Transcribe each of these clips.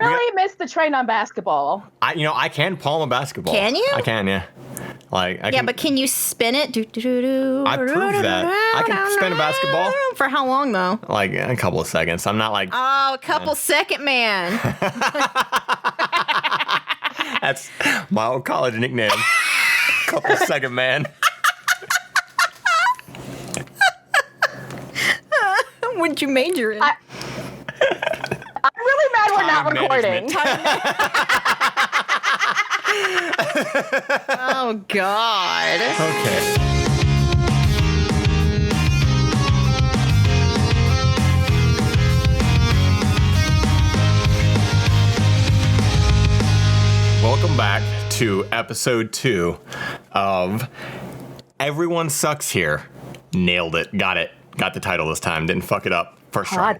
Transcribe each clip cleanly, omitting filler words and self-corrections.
really missed the train on basketball. I can palm a basketball. Can you? I can, yeah. But can you spin it? I proved that. I can spin a basketball. For how long, though? Like a couple of seconds. I'm not like... Oh, a couple second man. That's my old college nickname. Couple second man. What'd you major in? I'm really mad we're not recording. Oh, God. Okay. Welcome back to episode 2 of Everyone Sucks Here. Nailed it. Got it. Got the title this time. Didn't fuck it up. First try.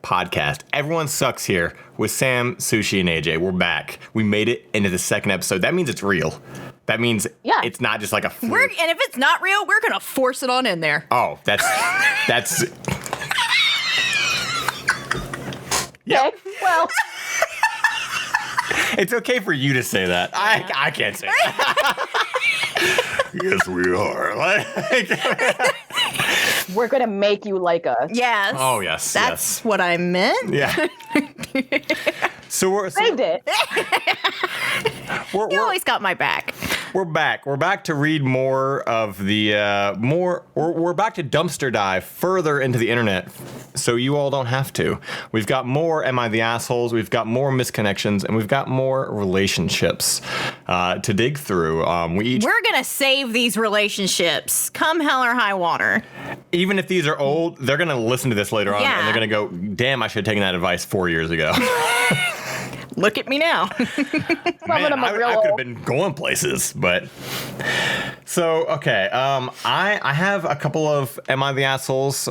Podcast. Everyone Sucks Here with Sam, Sushie, and AJ. We're back. We made it into the second episode. That means it's real. That means it's not just like a fluke. And if it's not real, we're going to force it on in there. Oh, that's... Yep. Okay, well... It's okay for you to say that. I can't say that. Yes, we are. We're going to make you like us. Yes. Oh, yes. That's what I meant. Yeah. So saved it. You always got my back. We're back. We're back to read more of the We're back to dumpster dive further into the internet, so you all don't have to. We've got more "Am I the Assholes?" We've got more misconnections, and we've got more relationships to dig through. We're gonna save these relationships, come hell or high water. Even if these are old, they're gonna listen to this later on, and they're gonna go, "Damn, I should have taken that advice 4 years ago." Look at me now. Man, I could have been going places, but... So, okay, I have a couple of Am I the Assholes? So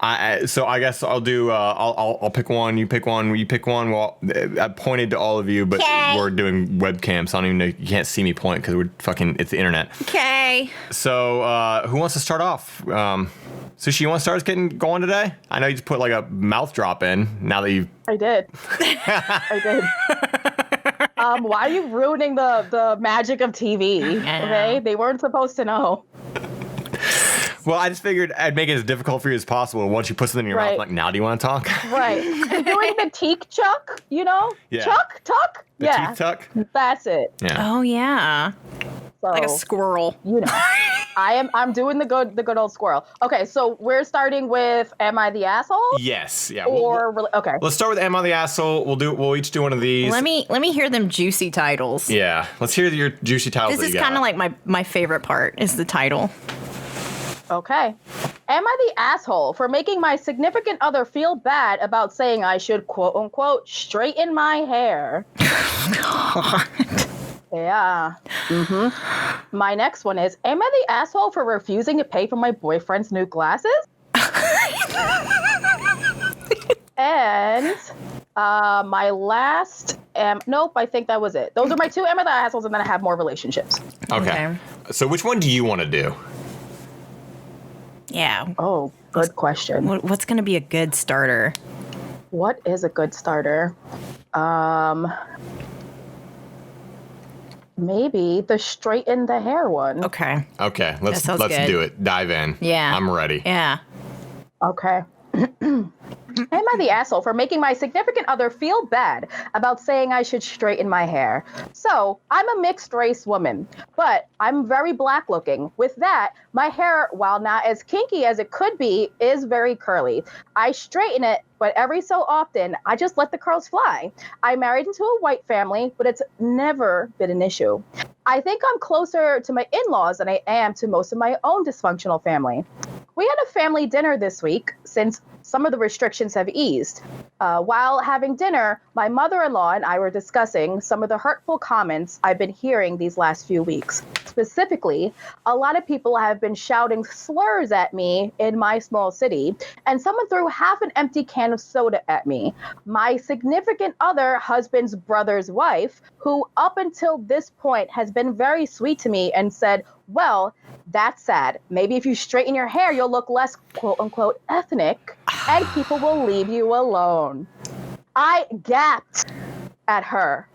I guess I'll do, I'll pick one, you pick one, you pick one. Well, I pointed to all of you, but we're doing webcam, so I don't even know, you can't see me point because it's the internet. Okay. So, who wants to start off? Sushie, you want to start us getting going today? I know you just put like a mouth drop in now that you... I did. I did. Why are you ruining the magic of TV? Okay? They weren't supposed to know. Well, I just figured I'd make it as difficult for you as possible. Once you put something in your mouth, I'm like, now do you want to talk? Right. I'm doing the teak chuck, you know? Yeah. Tuck? The teeth tuck? That's it. Yeah. Oh, yeah. So, like a squirrel. You know. I'm doing the good old squirrel. Okay, so we're starting with Am I the Asshole? Yes. Yeah. Okay. Let's start with Am I the Asshole? We'll each do one of these. Let me hear them juicy titles. Yeah. Let's hear your juicy titles. This is kind of like my favorite part is the title. Okay. Am I the asshole for making my significant other feel bad about saying I should, quote unquote, straighten my hair? God. Yeah. Mm-hmm. My next one is, am I the asshole for refusing to pay for my boyfriend's new glasses? And my last, nope, I think that was it. Those are my two Am I the Assholes, and then I have more relationships. Okay. So which one do you want to do? Yeah. Oh, good question. What's going to be a good starter? What is a good starter? Maybe the straighten the hair one. Okay. Okay. Let's do it. Dive in. Yeah. I'm ready. Yeah. Okay. Am I the asshole for making my significant other feel bad about saying I should straighten my hair? So, I'm a mixed race woman, but I'm very black looking. With that, my hair, while not as kinky as it could be, is very curly. I straighten it, but every so often, I just let the curls fly. I married into a white family, but it's never been an issue. I think I'm closer to my in-laws than I am to most of my own dysfunctional family. We had a family dinner this week since some of the restrictions have eased. While having dinner, my mother-in-law and I were discussing some of the hurtful comments I've been hearing these last few weeks. Specifically, a lot of people have been shouting slurs at me in my small city, and someone threw half an empty can of soda at me. My significant other husband's brother's wife, who up until this point has been very sweet to me and said, well, that's sad. Maybe if you straighten your hair, you'll look less, quote unquote, ethnic, and people will leave you alone. I gasped at her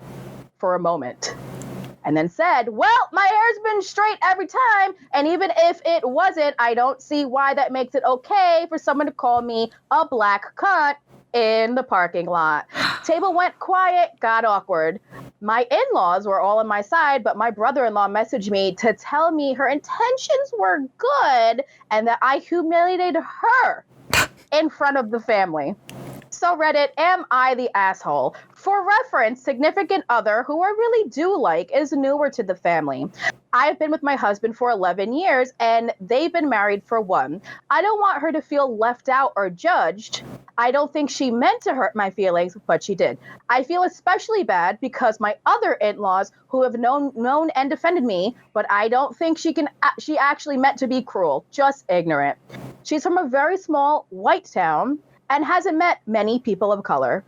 for a moment and then said, well, my hair's been straight every time. And even if it wasn't, I don't see why that makes it okay for someone to call me a black cunt in the parking lot. Table went quiet, got awkward. My in-laws were all on my side, but my brother-in-law messaged me to tell me her intentions were good and that I humiliated her in front of the family. So Reddit, am I the asshole? For reference, significant other who I really do like is newer to the family. I've been with my husband for 11 years and they've been married for 1. I don't want her to feel left out or judged. I don't think she meant to hurt my feelings, but she did. I feel especially bad because my other in-laws who have known and defended me, but I don't think she actually meant to be cruel, just ignorant. She's from a very small white town and hasn't met many people of color.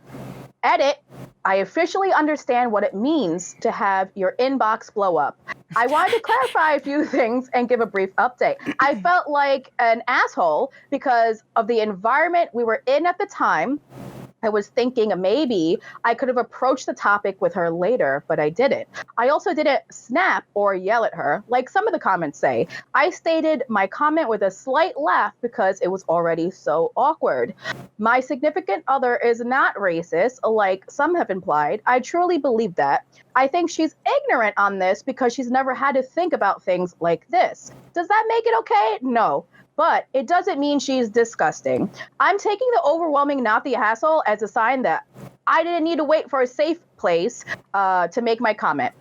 Edit, I officially understand what it means to have your inbox blow up. I wanted to clarify a few things and give a brief update. I felt like an asshole because of the environment we were in at the time. I was thinking maybe I could have approached the topic with her later, but I didn't. I also didn't snap or yell at her, like some of the comments say. I stated my comment with a slight laugh because it was already so awkward. My significant other is not racist, like some have implied. I truly believe that. I think she's ignorant on this because she's never had to think about things like this. Does that make it okay? No. But it doesn't mean she's disgusting. I'm taking the overwhelming not the asshole as a sign that I didn't need to wait for a safe place to make my comment.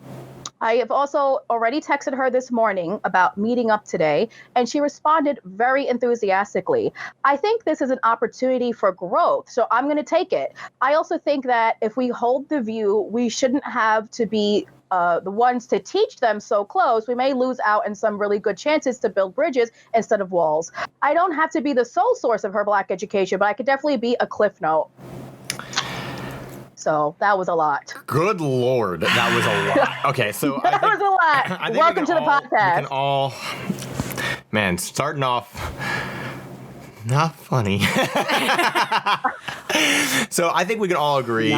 I have also already texted her this morning about meeting up today, and she responded very enthusiastically. I think this is an opportunity for growth, so I'm going to take it. I also think that if we hold the view, we shouldn't have to be the ones to teach them so close. We may lose out in some really good chances to build bridges instead of walls. I don't have to be the sole source of her Black education, but I could definitely be a cliff note. So that was a lot. Good Lord, that was a lot. Okay, so that was a lot. Welcome to the podcast. We can all, man, starting off not funny. So I think we can all agree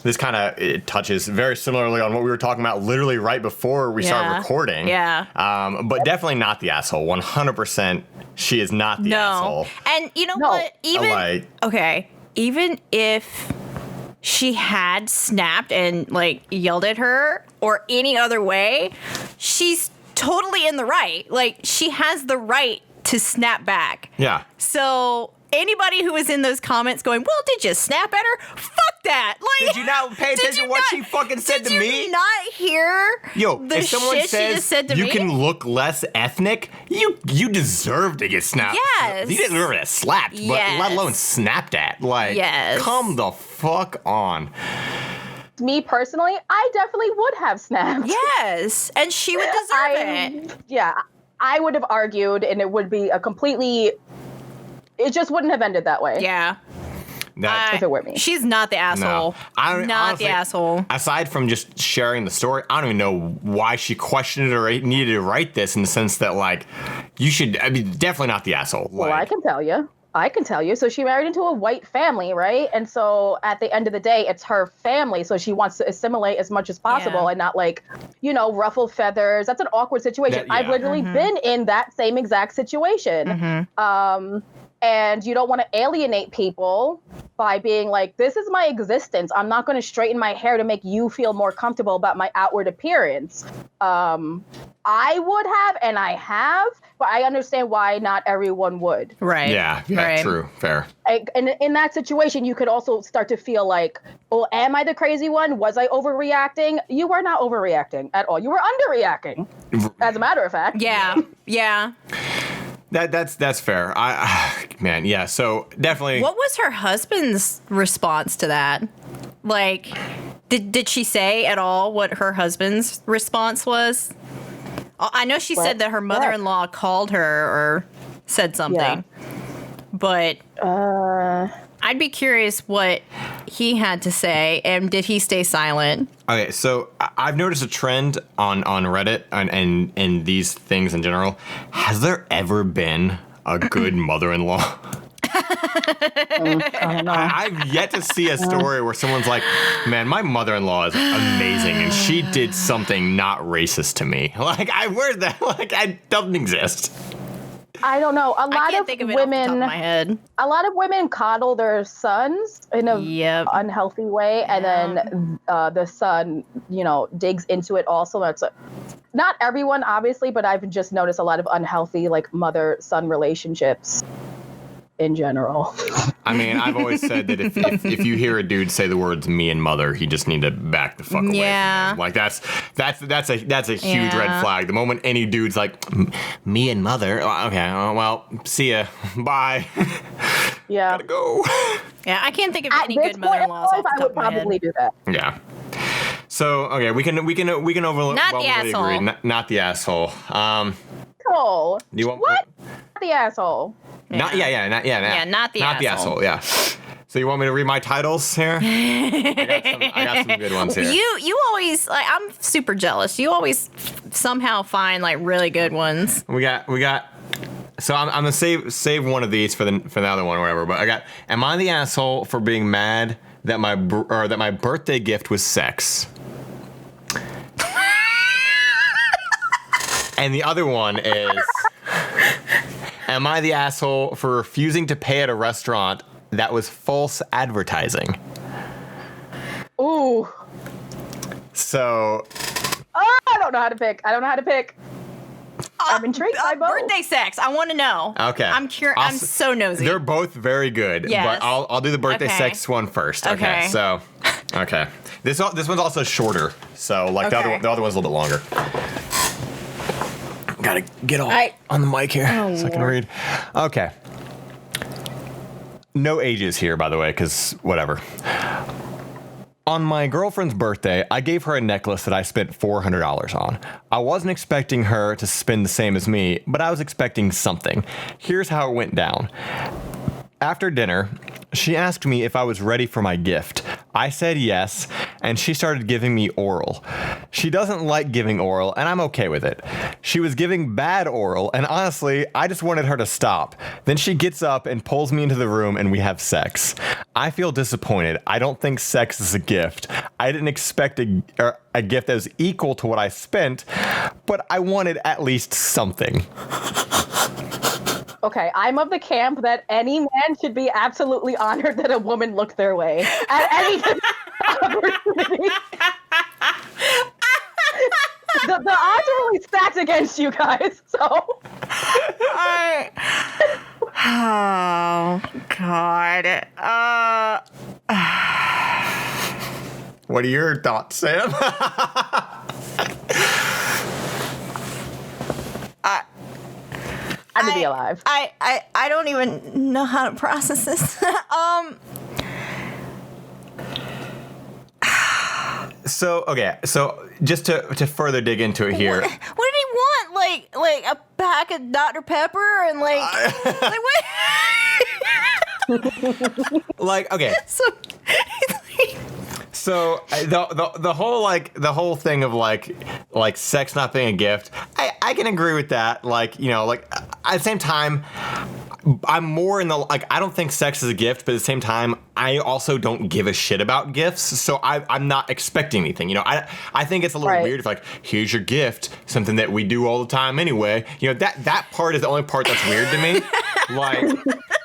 this kind of touches very similarly on what we were talking about literally right before we started recording. Yeah. But definitely not the asshole. 100% she is not the asshole. And you know what? Even if she had snapped and like yelled at her or any other way, she's totally in the right. Like, she has the right to snap back. Yeah. So anybody who was in those comments going, well, did you snap at her? Fuck that. Like, did you not pay attention to what she fucking said to me? Did you not hear if someone shit she just said to me? You can look less ethnic, you deserve to get snapped. Yes. You deserve to get slapped, but let alone snapped at. Like, come the fuck on. Me personally, I definitely would have snapped. Yes, and she would deserve it. Yeah, I would have argued, and it would be it just wouldn't have ended that way. Yeah. If it were me. She's not the asshole. No. Honestly, the asshole. Aside from just sharing the story, I don't even know why she questioned it or needed to write this, in the sense that, like, definitely not the asshole. Well, I can tell you. So she married into a white family, right? And so at the end of the day, it's her family. So she wants to assimilate as much as possible and not, like, ruffle feathers. That's an awkward situation. I've literally been in that same exact situation. And you don't want to alienate people by being like, this is my existence. I'm not going to straighten my hair to make you feel more comfortable about my outward appearance. I would have, and I have, but I understand why not everyone would. Right. Yeah, right. True, fair. And in that situation, you could also start to feel like, well, am I the crazy one? Was I overreacting? You were not overreacting at all. You were underreacting, as a matter of fact. Yeah. That's fair. So definitely. What was her husband's response to that? Like, did she say at all what her husband's response was? I know she said that her mother-in-law called her or said something, but I'd be curious what he had to say, and did he stay silent? Okay, so I've noticed a trend on Reddit and these things in general. Has there ever been a good mother-in-law? I don't know. I've yet to see a story where someone's like, man, my mother-in-law is amazing and she did something not racist to me. Like, where's that? Like, it doesn't exist. I don't know. I can't think of it off the top of my head. A lot of women coddle their sons in a unhealthy way, and then the son, digs into it also. That's not everyone, obviously, but I've just noticed a lot of unhealthy, like, mother-son relationships in general. I mean, I've always said that if you hear a dude say the words "me and mother," you just need to back the fuck away. Yeah, from him. Like that's a huge red flag. The moment any dude's like "me and mother," okay, well, see ya, bye. Yeah, gotta go. Yeah, I can't think of any good mother-in-laws off the top of my head. I would probably do that. Yeah. So okay, we can overlook. Not the asshole. Not the asshole. Cool. Do you want what? Not the asshole. Yeah. Not the asshole. Not the asshole. Yeah. So you want me to read my titles here? I got some good ones here. You always, like, I'm super jealous. You always somehow find, like, really good ones. We got. So I'm gonna save one of these for the other one or whatever. But I got. Am I the asshole for being mad that my birthday gift was sex? And the other one is. Am I the asshole for refusing to pay at a restaurant that was false advertising? Ooh. So. Oh, I don't know how to pick. I'm intrigued by both. Birthday sex. I want to know. Okay. I'm curious. I'm so nosy. They're both very good. Yes. But I'll do the birthday sex one first. Okay. So. Okay. This one's also shorter. So like the other one's a little bit longer. Gotta get on the mic here so I can read. Okay. No ages here, by the way, because whatever. On my girlfriend's birthday, I gave her a necklace that I spent $400 on. I wasn't expecting her to spend the same as me, but I was expecting something. Here's how it went down. After dinner, she asked me if I was ready for my gift. I said yes, and she started giving me oral. She doesn't like giving oral, and I'm okay with it. She was giving bad oral, and honestly, I just wanted her to stop. Then she gets up and pulls me into the room, and we have sex. I feel disappointed. I don't think sex is a gift. I didn't expect a gift that was equal to what I spent, but I wanted at least something. Okay, I'm of the camp that any man should be absolutely honored that a woman looked their way at any opportunity. The odds are really stacked against you guys, so. Oh, God. What are your thoughts, Sam? I'm to be alive. I don't even know how to process this. So just to further dig into it here. What did he want? Like a pack of Dr. Pepper and like what? Like, okay. So the whole thing of like sex not being a gift, I can agree with that. Like, like at the same time, I'm more in the, like, I don't think sex is a gift, but at the same time, I also don't give a shit about gifts. So I'm not expecting anything. I think it's a little weird if, like, here's your gift, something that we do all the time anyway. That part is the only part that's weird to me. Like,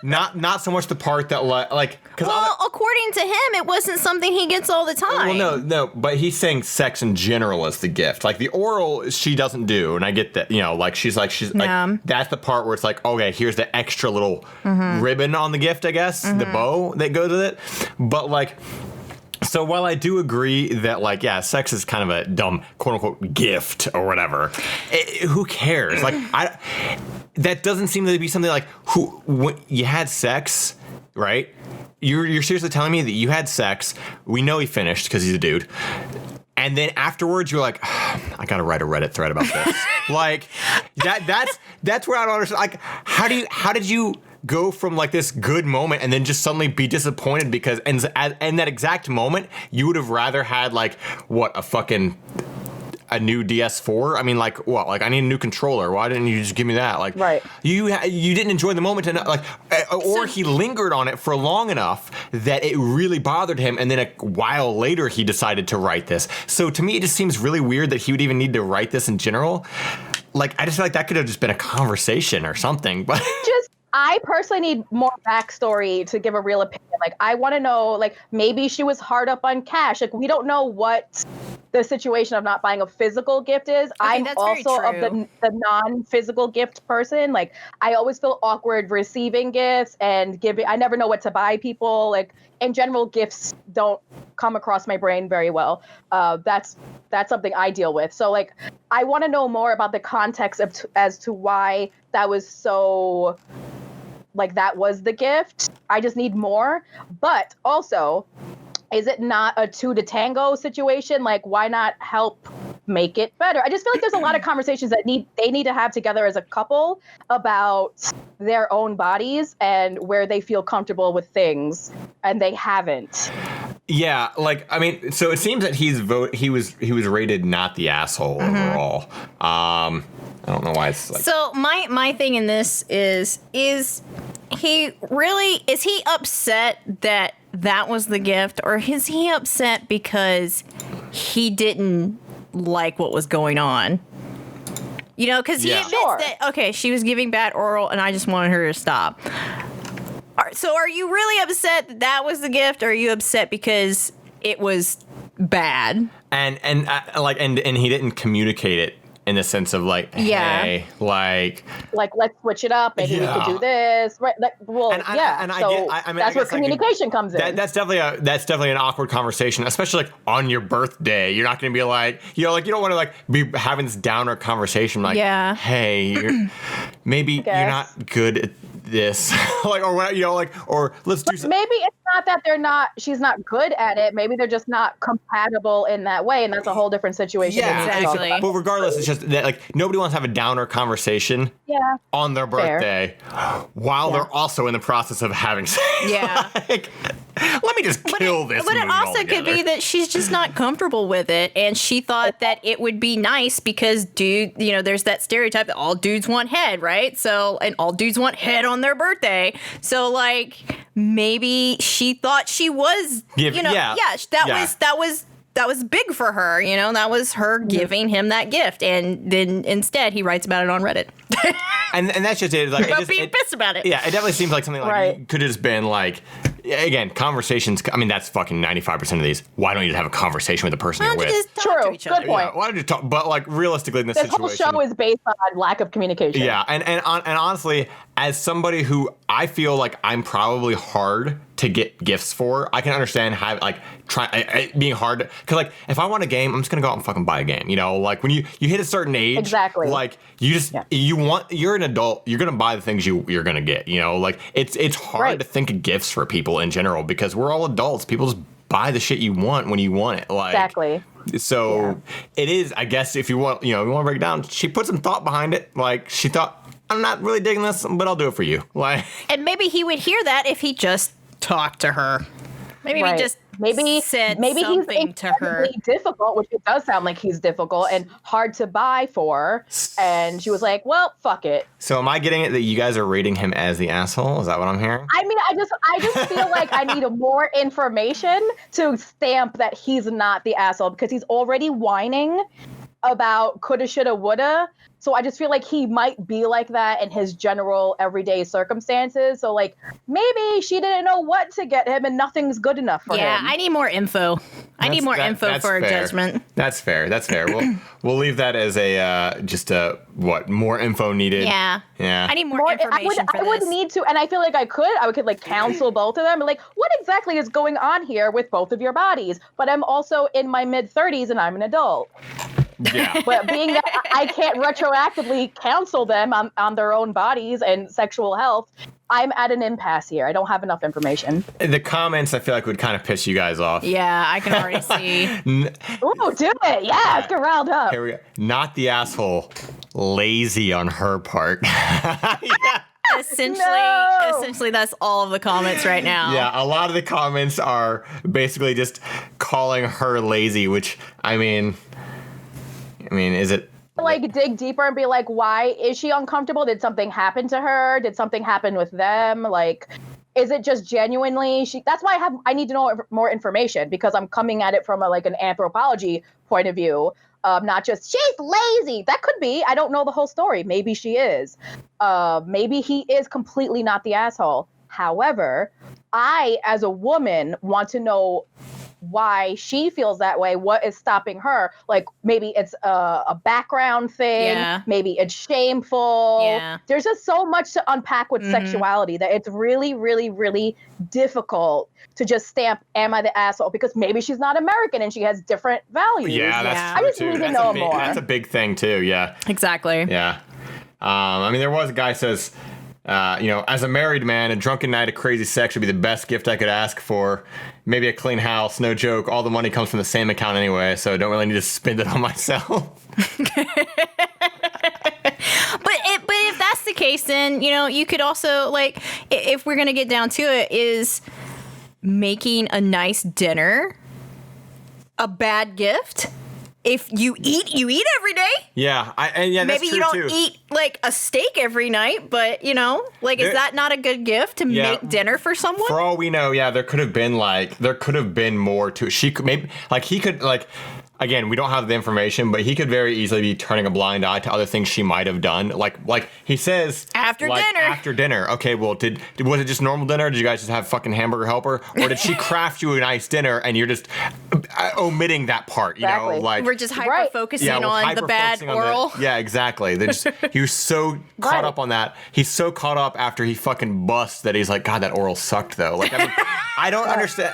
not so much the part that well, according to him, it wasn't something he gets all the time. Well, no, but he's saying sex in general is the gift. Like, the oral she doesn't do, and I get that. She's like that's the part where it's like, okay, here's the extra little ribbon on the gift, I guess, the bow that goes with it. But like. So while I do agree that, like, yeah, sex is kind of a dumb, quote-unquote, gift or whatever, who cares? Like, that doesn't seem to be something like, when you had sex, right? You're seriously telling me that you had sex, we know he finished because he's a dude, and then afterwards you're like, I gotta write a Reddit thread about this. Like, that's where I don't understand. Like, how did you go from like this good moment and then just suddenly be disappointed because in that exact moment you would have rather had like what, a fucking a new DS4? I mean, like, what? Like, I need a new controller. Why didn't you just give me that? Like, right. you didn't enjoy the moment, and like, or he lingered on it for long enough that it really bothered him, and then a while later he decided to write this. So to me, it just seems really weird that he would even need to write this in general. Like, I just feel like that could have just been a conversation or something. But I personally need more backstory to give a real opinion. Like, I want to know, like, maybe she was hard up on cash. Like, we don't know what the situation of not buying a physical gift is. Okay, I'm also of the non-physical gift person. Like, I always feel awkward receiving gifts and giving. I never know what to buy people. Like, in general, gifts don't come across my brain very well. That's something I deal with. So, like, I want to know more about the context as to why that was so. Like, that was the gift. I just need more. But also, is it not a two to tango situation? Like, why not help make it better? I just feel like there's a lot of conversations that they need to have together as a couple about their own bodies and where they feel comfortable with things, and they haven't. Yeah, like, I mean, so it seems that he was rated not the asshole overall. I don't know why it's like. So my thing in this is he upset that was the gift, or is he upset because he didn't like what was going on? You know, because he admits that, okay, she was giving bad oral and I just wanted her to stop. So are you really upset that was the gift, or are you upset because it was bad? And he didn't communicate it in the sense of like, hey, like let's switch it up. Maybe we could do this, right? Like, well, that's where communication comes in. That's definitely an awkward conversation, especially like on your birthday. You're not going to be like, you don't want to like be having this downer conversation, like, hey, maybe you're not good at this, like, or what, or let's do something. Maybe it's not that she's not good at it. Maybe they're just not compatible in that way, and that's a whole different situation. Yeah, exactly. But regardless, it's just that, like, nobody wants to have a downer conversation on their birthday while they're also in the process of having sex. Yeah. Like, let me just kill this. But it also could be that she's just not comfortable with it, and she thought that it would be nice because there's that stereotype that all dudes want head, right? So, and all dudes want head on their birthday. So, like, maybe she thought she was, that was big for her, that was her giving him that gift. And then instead he writes about it on Reddit. and that's just it. Like, being pissed about it. Yeah, it definitely seems like something like it could have just been like, again, conversations. I mean, that's fucking 95% of these. Why don't you just have a conversation with the person you're with? True. Good point. Yeah, why don't you talk? But like, realistically, in this situation, whole show is based on lack of communication. Yeah, and honestly, as somebody who I feel like I'm probably hard to get gifts for, I can understand how being hard because, like, if I want a game, I'm just gonna go out and fucking buy a game. Like, when you hit a certain age, exactly. Like, you're an adult, you're gonna buy the things you're gonna get. Like, it's hard to think of gifts for people in general because we're all adults. People just buy the shit you want when you want it. Like, exactly. So it is, I guess, if you want, you want to break it down, she put some thought behind it. Like, she thought, I'm not really digging this, but I'll do it for you. Like, and maybe he would hear that if he just talked to her. Maybe he just said something to her. Difficult, which it does sound like he's difficult and hard to buy for. And she was like, well, fuck it. So am I getting it that you guys are rating him as the asshole? Is that what I'm hearing? I mean, I just feel like I need more information to stamp that he's not the asshole, because he's already whining about coulda, shoulda, woulda. So I just feel like he might be like that in his general everyday circumstances. So, like, maybe she didn't know what to get him and nothing's good enough for him. Yeah, I need more info. I need more info for a judgment. That's fair. We'll leave that as more info needed. Yeah. I need more information for this. I would need to, and I feel like I could like counsel both of them. Like, what exactly is going on here with both of your bodies? But I'm also in my mid-30s and I'm an adult. Yeah. But being that I can't retroactively counsel them on their own bodies and sexual health, I'm at an impasse here. I don't have enough information. The comments, I feel like, would kind of piss you guys off. Yeah, I can already see. Ooh, do it. Yeah, let's get riled up. Here we go. Not the asshole. Lazy on her part. Yeah. Essentially, that's all of the comments right now. Yeah, a lot of the comments are basically just calling her lazy, which, I mean... I mean, is it like dig deeper and be like, why is she uncomfortable? Did something happen to her? Did something happen with them? Like, is it just genuinely that's why I need to know more information, because I'm coming at it from an anthropology point of view. Not just she's lazy. That could be. I don't know the whole story. Maybe she is. Maybe he is completely not the asshole. However, I, as a woman, want to know why she feels that way. What is stopping her? Like, maybe it's a background thing. Yeah. Maybe it's shameful. Yeah. There's just so much to unpack with sexuality that it's really, really, really difficult to just stamp, am I the asshole? Because maybe she's not American and she has different values. Yeah, that's true, I just too. need to know more. That's a big thing, too, yeah. Exactly. Yeah. I mean, there was a guy says, as a married man, a drunken night of crazy sex would be the best gift I could ask for. Maybe a clean house, no joke. All the money comes from the same account anyway, so I don't really need to spend it on myself. But if that's the case, then, you could also, like, if we're going to get down to it, is making a nice dinner a bad gift? If you eat every day. Yeah, that's maybe true, you don't eat like a steak every night, but is that not a good gift to make dinner for someone? For all we know, there could have been more to it. She could maybe he could again, we don't have the information, but he could very easily be turning a blind eye to other things she might have done. Like he says after dinner. After dinner. Okay, well, was it just normal dinner? Did you guys just have fucking hamburger helper? Or did she craft you a nice dinner and you're just omitting that part, exactly. We're just hyper focusing on the bad oral. Yeah, exactly. He was so caught up on that. He's so caught up after he fucking busts that he's like, God, that oral sucked though. Like, I mean, I don't understand.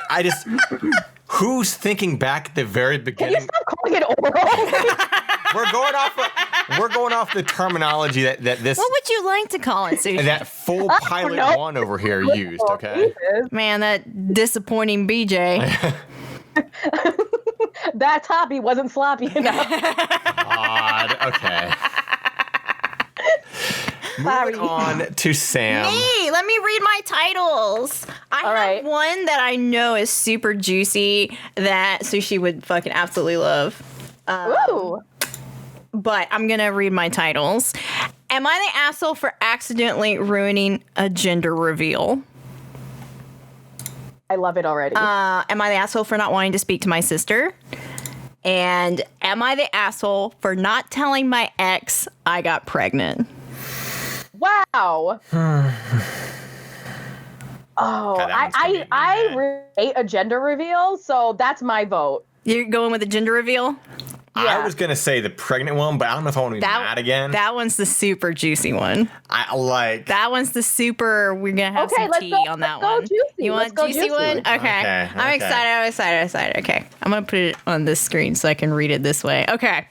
Who's thinking back at the very beginning? Can you stop calling it oral? We're going off the terminology that this. What would you like to call it, Sushie? That full pilot one over here used. Okay. Man, that disappointing BJ. That toppy wasn't sloppy enough. Odd. Okay. Moving on to Sam. Me, let me read my titles. I have one that I know is super juicy that Sushie would fucking absolutely love. Ooh. But I'm going to read my titles. Am I the asshole for accidentally ruining a gender reveal? I love it already. Am I the asshole for not wanting to speak to my sister? And am I the asshole for not telling my ex I got pregnant? Wow. I hate a gender reveal, so that's my vote. You're going with a gender reveal? Yeah. I was going to say the pregnant one, but I don't know if I want to be mad again. That one's the super juicy one. That one's the super, we're going to have some tea on that one. Juicy. You want juicy one? Okay. I'm excited. Okay. I'm going to put it on this screen so I can read it this way. Okay.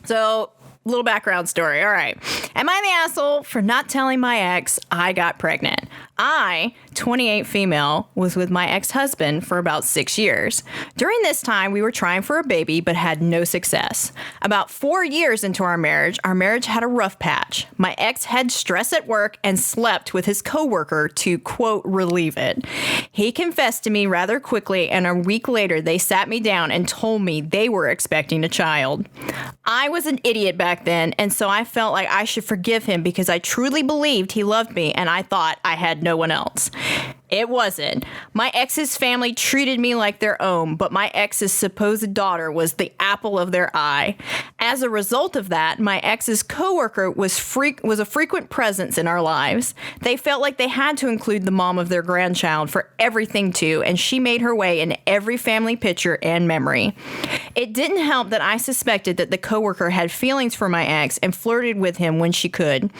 So, little background story. All right. Am I the asshole for not telling my ex I got pregnant? I, 28 female, was with my ex-husband for about 6 years. During this time, we were trying for a baby, but had no success. About 4 years into our marriage had a rough patch. My ex had stress at work and slept with his coworker to, quote, relieve it. He confessed to me rather quickly, and a week later, they sat me down and told me they were expecting a child. I was an idiot back then, and so I felt like I should forgive him because I truly believed he loved me, and I thought I had no one else. It wasn't. My ex's family treated me like their own, but my ex's supposed daughter was the apple of their eye. As a result of that, my ex's coworker was a frequent presence in our lives. They felt like they had to include the mom of their grandchild for everything too, and she made her way in every family picture and memory. It didn't help that I suspected that the coworker had feelings for my ex and flirted with him when she could.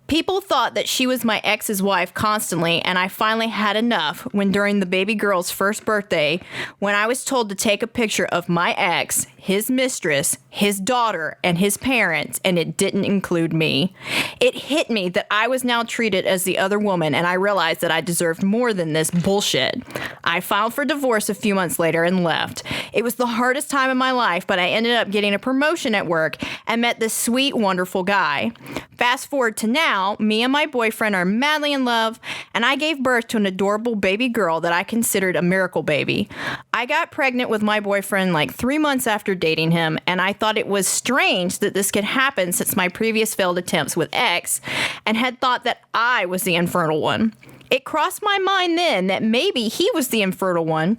People thought that she was my ex's wife constantly, and I finally had enough when during the baby girl's first birthday, when I was told to take a picture of my ex, his mistress, his daughter, and his parents, and it didn't include me. It hit me that I was now treated as the other woman, and I realized that I deserved more than this bullshit. I filed for divorce a few months later and left. It was the hardest time in my life, but I ended up getting a promotion at work and met this sweet, wonderful guy. Fast forward to now, me and my boyfriend are madly in love, and I gave birth to an adorable baby girl that I considered a miracle baby. I got pregnant with my boyfriend like 3 months after dating him, and I thought it was strange that this could happen since my previous failed attempts with X, and had thought that I was the infertile one. It crossed my mind then that maybe he was the infertile one,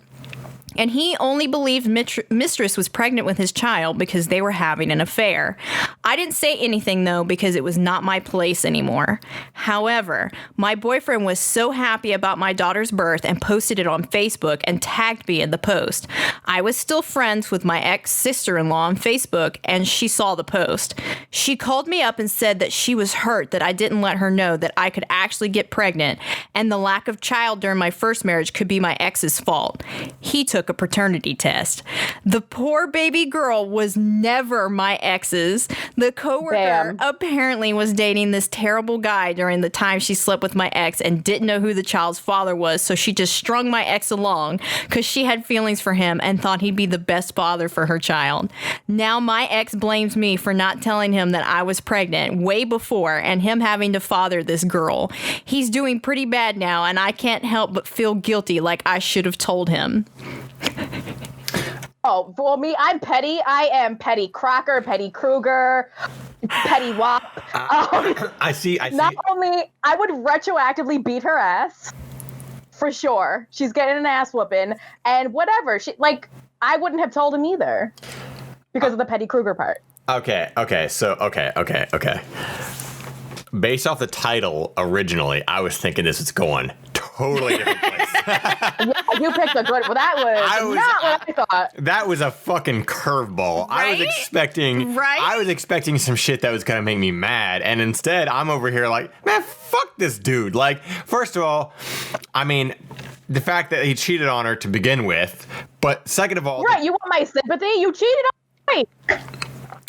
and he only believed Mistress was pregnant with his child because they were having an affair. I didn't say anything, though, because it was not my place anymore. However, my boyfriend was so happy about my daughter's birth and posted it on Facebook and tagged me in the post. I was still friends with my ex-sister-in-law on Facebook, and she saw the post. She called me up and said that she was hurt that I didn't let her know that I could actually get pregnant, and the lack of child during my first marriage could be my ex's fault. He took a paternity test. The poor baby girl was never my ex's. The coworker apparently was dating this terrible guy during the time she slept with my ex and didn't know who the child's father was, so she just strung my ex along because she had feelings for him and thought he'd be the best father for her child. Now my ex blames me for not telling him that I was pregnant way before and him having to father this girl. He's doing pretty bad now, and I can't help but feel guilty, like I should have told him. Oh, for me, I'm petty. I am Petty Crocker, Petty Kruger, Petty Wop. I see. Not only, I would retroactively beat her ass, for sure. She's getting an ass whooping, and whatever. I wouldn't have told him either, because of the Petty Kruger part. Okay. Based off the title originally, I was thinking this was going totally different place. Yeah, you picked a good one. That was not what I thought. That was a fucking curveball. Right? I was expecting some shit that was gonna make me mad, and instead I'm over here like, man, fuck this dude. Like, first of all, I mean, the fact that he cheated on her to begin with, but second of all, right? You want my sympathy? You cheated on me.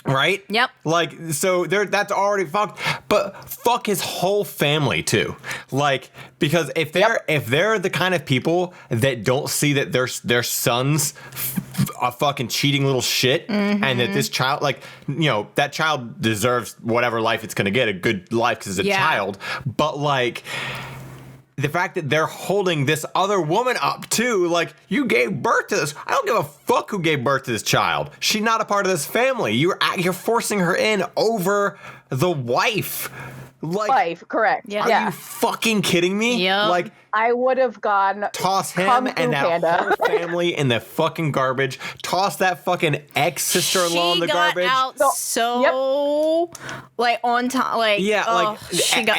Right? Yep. Like, so that's already fucked. But fuck his whole family too. Like, because if they're the kind of people that don't see that their sons a fucking cheating little shit, and that this child, like, you know, that child deserves whatever life it's gonna get, a good life because it's a child. But like, the fact that they're holding this other woman up too, like, you gave birth to this. I don't give a fuck who gave birth to this child. She's not a part of this family. You're forcing her in over the wife. Like, wife, correct. Yeah. Are you fucking kidding me? Yep. Like, I would have gone. toss him and that whole family in the fucking garbage. Toss that fucking ex-sister-in-law in the garbage. She got out so like on time. Like,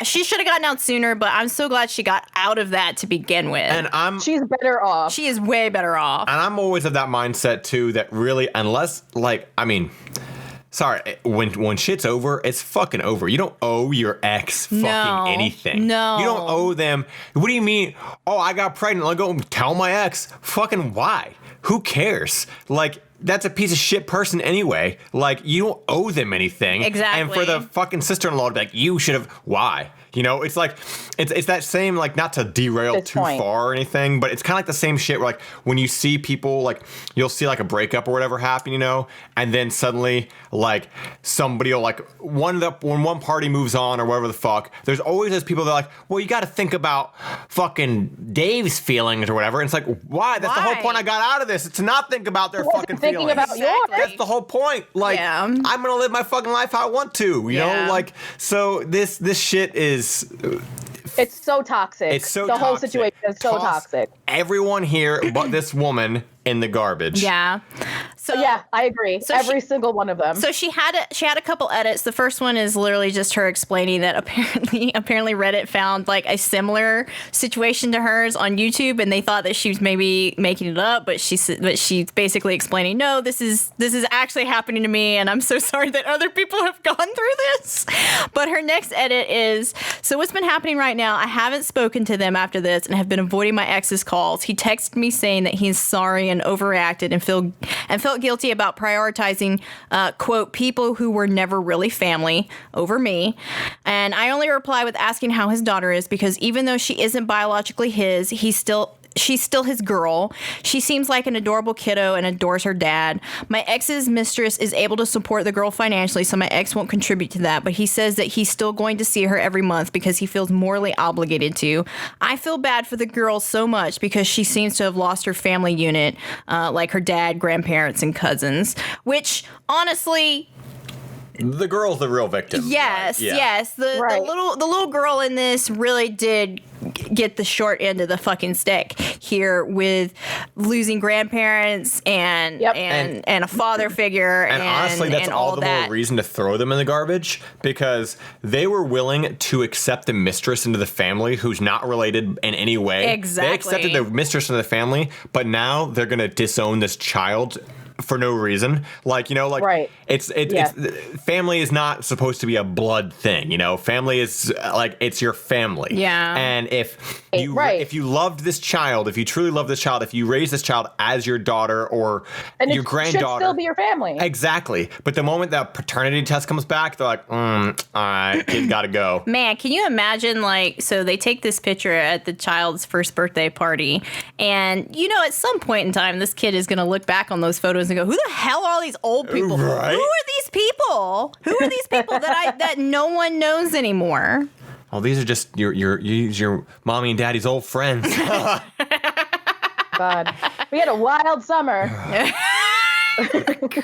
she should have gotten out sooner. But I'm so glad she got out of that to begin with. And she's better off. She is way better off. And I'm always of that mindset too. That really, unless, like, I mean. Sorry, when shit's over, it's fucking over. You don't owe your ex fucking anything. No. You don't owe them. What do you mean? Oh, I got pregnant. I'll go tell my ex. Fucking why? Who cares? Like, that's a piece of shit person anyway. Like, you don't owe them anything. Exactly. And for the fucking sister-in-law to be like, you should have. Why? You know, it's like, it's that same, like, not to derail too far or anything, but it's kind of like the same shit where, like, when you see people, like, you'll see, like, a breakup or whatever happen, you know, and then suddenly, like, somebody will, like, when one party moves on or whatever the fuck, there's always those people that are like, well, you got to think about fucking Dave's feelings or whatever. And it's like, why? That's the whole point I got out of this. It's to not think about their fucking feelings. About yours. That's the whole point. Like, I'm going to live my fucking life how I want to, you know? Like, so this shit is... It's so toxic. It's so the toxic. whole situation is so toxic. Everyone here but this woman in the garbage. Yeah. So yeah, I agree. So every single one of them. So she had a couple edits. The first one is literally just her explaining that apparently Reddit found like a similar situation to hers on YouTube, and they thought that she was maybe making it up, but she's basically explaining, no, this is actually happening to me, and I'm so sorry that other people have gone through this. But her next edit is, so what's been happening right now, I haven't spoken to them after this and have been avoiding my ex's calls. He texted me saying that he's sorry and overreacted and felt guilty about prioritizing, quote, people who were never really family over me. And I only reply with asking how his daughter is, because even though she isn't biologically his, he still she's still his girl. She seems like an adorable kiddo and adores her dad. My ex's mistress is able to support the girl financially, so my ex won't contribute to that, but he says that he's still going to see her every month because he feels morally obligated to. I feel bad for the girl so much because she seems to have lost her family unit, like her dad, grandparents, and cousins, which honestly... The girl's the real victim. Yes, right? Yeah. yes. The little girl in this really did get the short end of the fucking stick here with losing grandparents and a father figure and honestly that's all the more reason to throw them in the garbage, because they were willing to accept the mistress into the family who's not related in any way. Exactly. They accepted the mistress into the family, but now they're going to disown this child for no reason. Right. It's family is not supposed to be a blood thing, family is it's your family. Yeah. And if you loved this child, if you truly love this child, if you raise this child as your daughter or your granddaughter, should still be your family. Exactly. But the moment that paternity test comes back, they're like, all right, kid's gotta go. Man, can you imagine, so they take this picture at the child's first birthday party, and at some point in time this kid is going to look back on those photos and go, who the hell are all these old people? Right? Who are these people? Who are these people that no one knows anymore? Oh, these are just your mommy and daddy's old friends. God, we had a wild summer.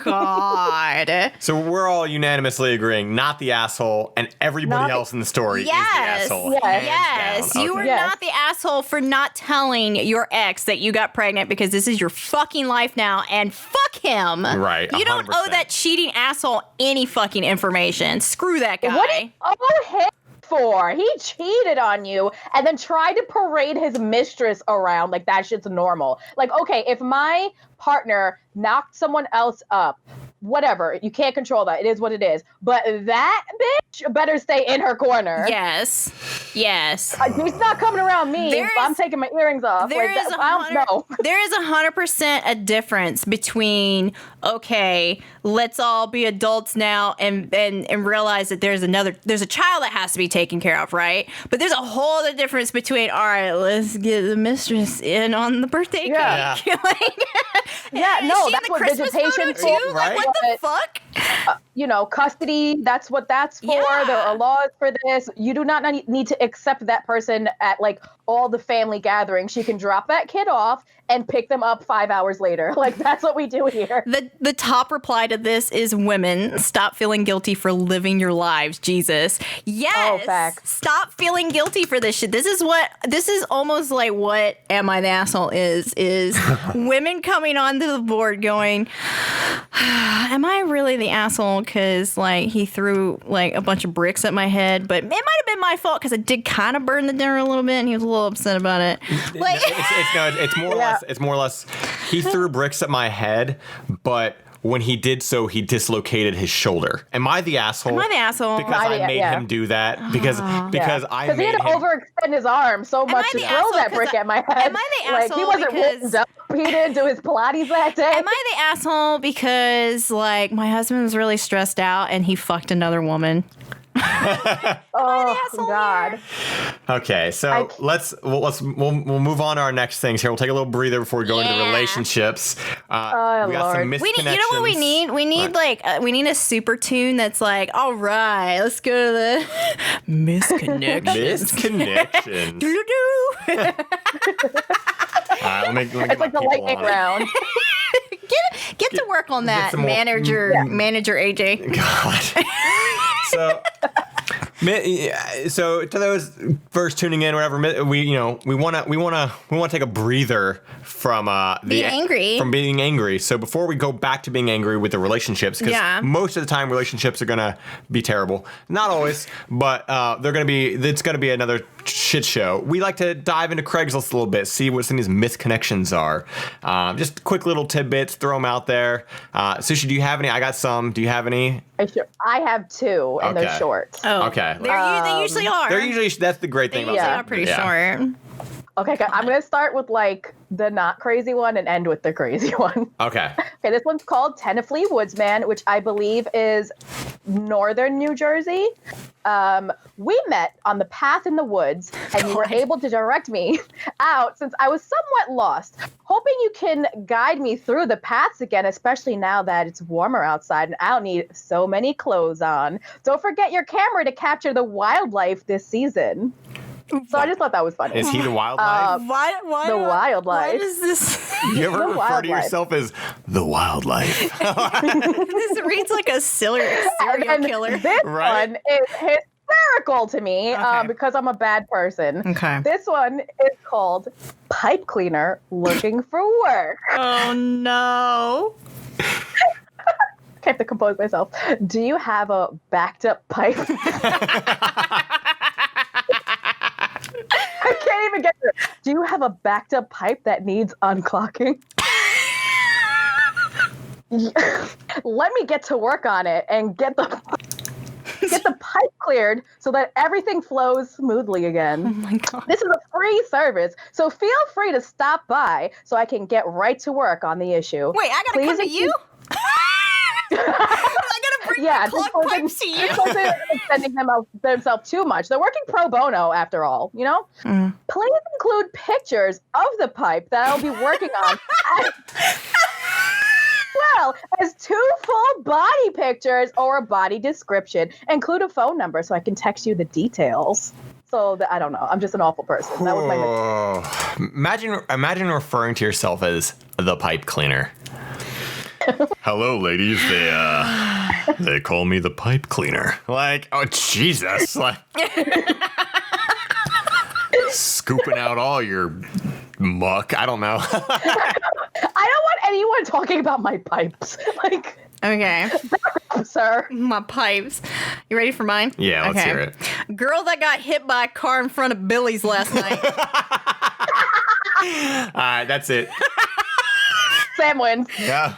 God. So we're all unanimously agreeing, not the asshole, and everybody else in the story is the asshole. Yes. You are not the asshole for not telling your ex that you got pregnant, because this is your fucking life now, and fuck him. Right. You don't 100%. owe that cheating asshole any fucking information. Screw that guy. What do you owe him for? He cheated on you and then tried to parade his mistress around like that shit's normal. Okay, if my partner knocked someone else up, whatever, you can't control that. It is what it is. But that bitch better stay in her corner. Yes. He's not coming around me. I'm taking my earrings off. There is 100% a difference between, okay, let's all be adults now and realize that there's a child that has to be taken care of, right? But there's a whole other difference between, all right, let's get the mistress in on the birthday cake. That's what visitation for. Right? What the fuck? Custody, that's what that's for. Yeah. There are laws for this. You do not need to accept that person at all the family gatherings. She can drop that kid off and pick them up 5 hours later. That's what we do here. The top reply to this is, women, stop feeling guilty for living your lives. Jesus. Yes. Oh, facts. Stop feeling guilty for this shit. This is almost like what Am I the Asshole is women coming onto the board going, am I really the asshole because he threw a bunch of bricks at my head, but it might have been my fault because I did kind of burn the dinner a little bit and he was a little upset about it. It's more or less. It's more or less. He threw bricks at my head, but when he did so, he dislocated his shoulder. Am I the asshole? Am I the asshole? Because I made him do that. Because I made him. Because he had to overextend his arm so much to throw that brick at my head. Am I the asshole? He wasn't warmed up. He didn't do his Pilates that day. Am I the asshole because my husband was really stressed out and he fucked another woman? Oh God. Okay, so we'll move on to our next things here. We'll take a little breather before we go into the relationships. We got some misconnections. You know what we need? We need we need a super tune that's all right, let's go to the misconnections. Misconnections. Let me it's like the lightning round. Get to work on that, manager AJ. God. So to those first tuning in, whatever, we want to take a breather from being angry. So before we go back to being angry with the relationships, because most of the time relationships are gonna be terrible. Not always, but it's gonna be another shit show. We like to dive into Craigslist a little bit, see what some of these misconnections are. Just quick little tidbits, throw them out there. Sushi, do you have any? I got some. Do you have any? I have two, and they're short. Oh, okay. They usually are. They're usually. That's the great thing about them. They are pretty short. Okay, I'm going to start with like the not crazy one and end with the crazy one. Okay. Okay, this one's called Tenafly Woodsman, which I believe is northern New Jersey. We met on the path in the woods, and you were able to direct me out since I was somewhat lost. Hoping you can guide me through the paths again, especially now that it's warmer outside and I don't need so many clothes on. Don't forget your camera to capture the wildlife this season. So I just thought that was funny. Is he the wildlife? Why The wildlife. Why does this? You ever the refer to wildlife. yourself as the wildlife? This reads like a serial And killer. this Right? one is hysterical to me Okay. because I'm a bad person. Okay. This one is called Pipe Cleaner Looking for Work. Oh no. I have to compose myself. Do you have a backed up pipe? I can't even get there. Do you have a backed up pipe that needs unclocking? Let me get to work on it and get the pipe cleared so that everything flows smoothly again. Oh my god. This is a free service, so feel free to stop by so I can get right to work on the issue. Wait, I gotta come to you? I gotta bring my clogged pipes to you. This wasn't extending themselves too much. They're working pro bono after all, you know? Please include pictures of the pipe that I'll be working on. Well, as 2 full body pictures or a body description. Include a phone number so I can text you the details. So I don't know. I'm just an awful person. That was my mistake. Imagine referring to yourself as the pipe cleaner. Hello, ladies. They call me the pipe cleaner. Like, oh Jesus! Like, scooping out all your muck. I don't know. I don't want anyone talking about my pipes. Like, Okay. sir. My pipes. You ready for mine? Yeah, let's hear it. Girl that got hit by a car in front of Billy's last night. All right, that's it. Sam wins. Yeah.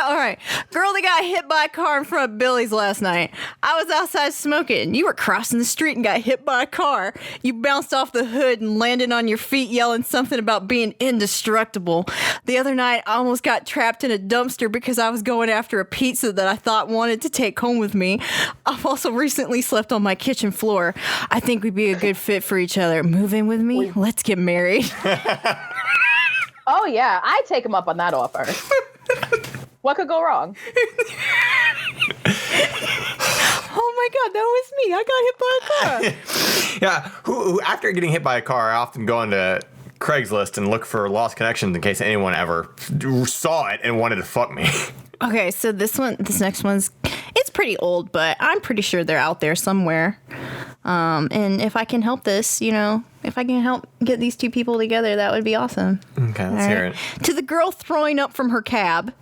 All right. Girl that got hit by a car in front of Billy's last night. I was outside smoking. You were crossing the street and got hit by a car. You bounced off the hood and landed on your feet yelling something about being indestructible. The other night, I almost got trapped in a dumpster because I was going after a pizza that I thought wanted to take home with me. I've also recently slept on my kitchen floor. I think we'd be a good fit for each other. Move in with me? Let's get married. Oh, yeah. I take him up on that offer. What could go wrong? Oh my God, that was me. I got hit by a car. Yeah. Who after getting hit by a car, I often go into Craigslist and look for lost connections in case anyone ever saw it and wanted to fuck me. Okay, so this next one's, it's pretty old, but I'm pretty sure they're out there somewhere. And if I can help this, if I can help get these 2 people together, that would be awesome. Okay, let's hear it. To the girl throwing up from her cab.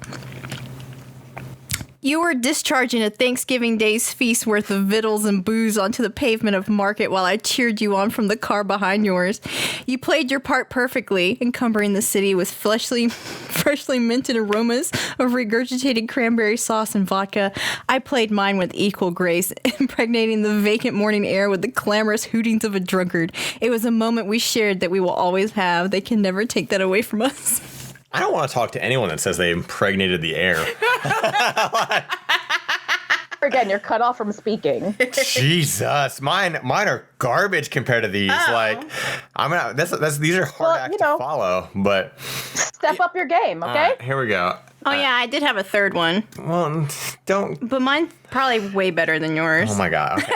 You were discharging a Thanksgiving Day's feast worth of victuals and booze onto the pavement of Market while I cheered you on from the car behind yours. You played your part perfectly, encumbering the city with freshly minted aromas of regurgitated cranberry sauce and vodka. I played mine with equal grace, impregnating the vacant morning air with the clamorous hootings of a drunkard. It was a moment we shared that we will always have. They can never take that away from us. I don't want to talk to anyone that says they impregnated the air. Again, you're cut off from speaking. Jesus, mine are garbage compared to these. Oh. Like, these are hard acts to follow. But Step up your game, okay? here we go. Oh yeah, I did have a third one, Well, don't. but mine's probably way better than yours. Oh my God. Okay.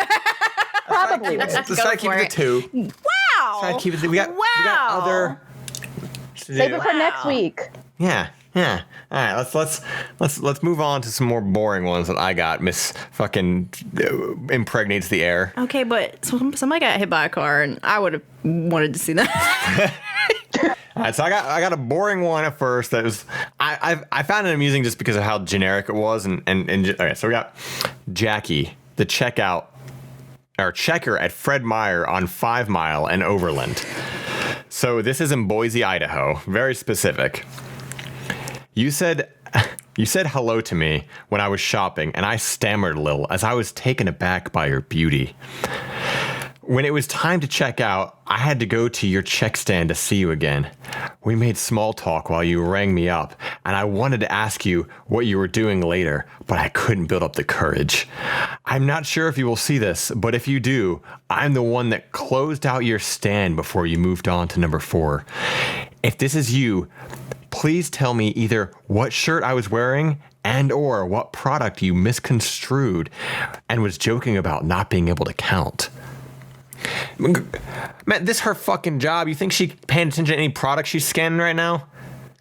Probably. Let's Go try to keep for it to 2. Wow! Try to keep it to, we got other. Save it for next week. Yeah. All right, let's move on to some more boring ones that I got. Miss fucking impregnates the air. Okay, but somebody got hit by a car, and I would have wanted to see that. All right, so I got a boring one at first that was I found it amusing just because of how generic it was and okay, so we got Jackie, the checker at Fred Meyer on 5 Mile and Overland. So this is in Boise, Idaho. Very specific. You said hello to me when I was shopping, and I stammered a little as I was taken aback by your beauty. When it was time to check out, I had to go to your check stand to see you again. We made small talk while you rang me up, and I wanted to ask you what you were doing later, but I couldn't build up the courage. I'm not sure if you will see this, but if you do, I'm the one that closed out your stand before you moved on to number 4. If this is you, please tell me either what shirt I was wearing and or what product you misconstrued and was joking about not being able to count. Man, this her fucking job. You think she paying attention to any product she's scanning right now?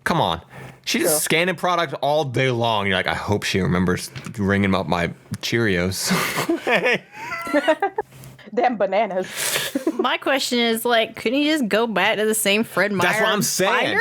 Come on. She's just scanning product all day long. You're like, I hope she remembers ringing up my Cheerios. Damn bananas. My question is, like, couldn't you just go back to the same Fred Meyer? That's what I'm saying.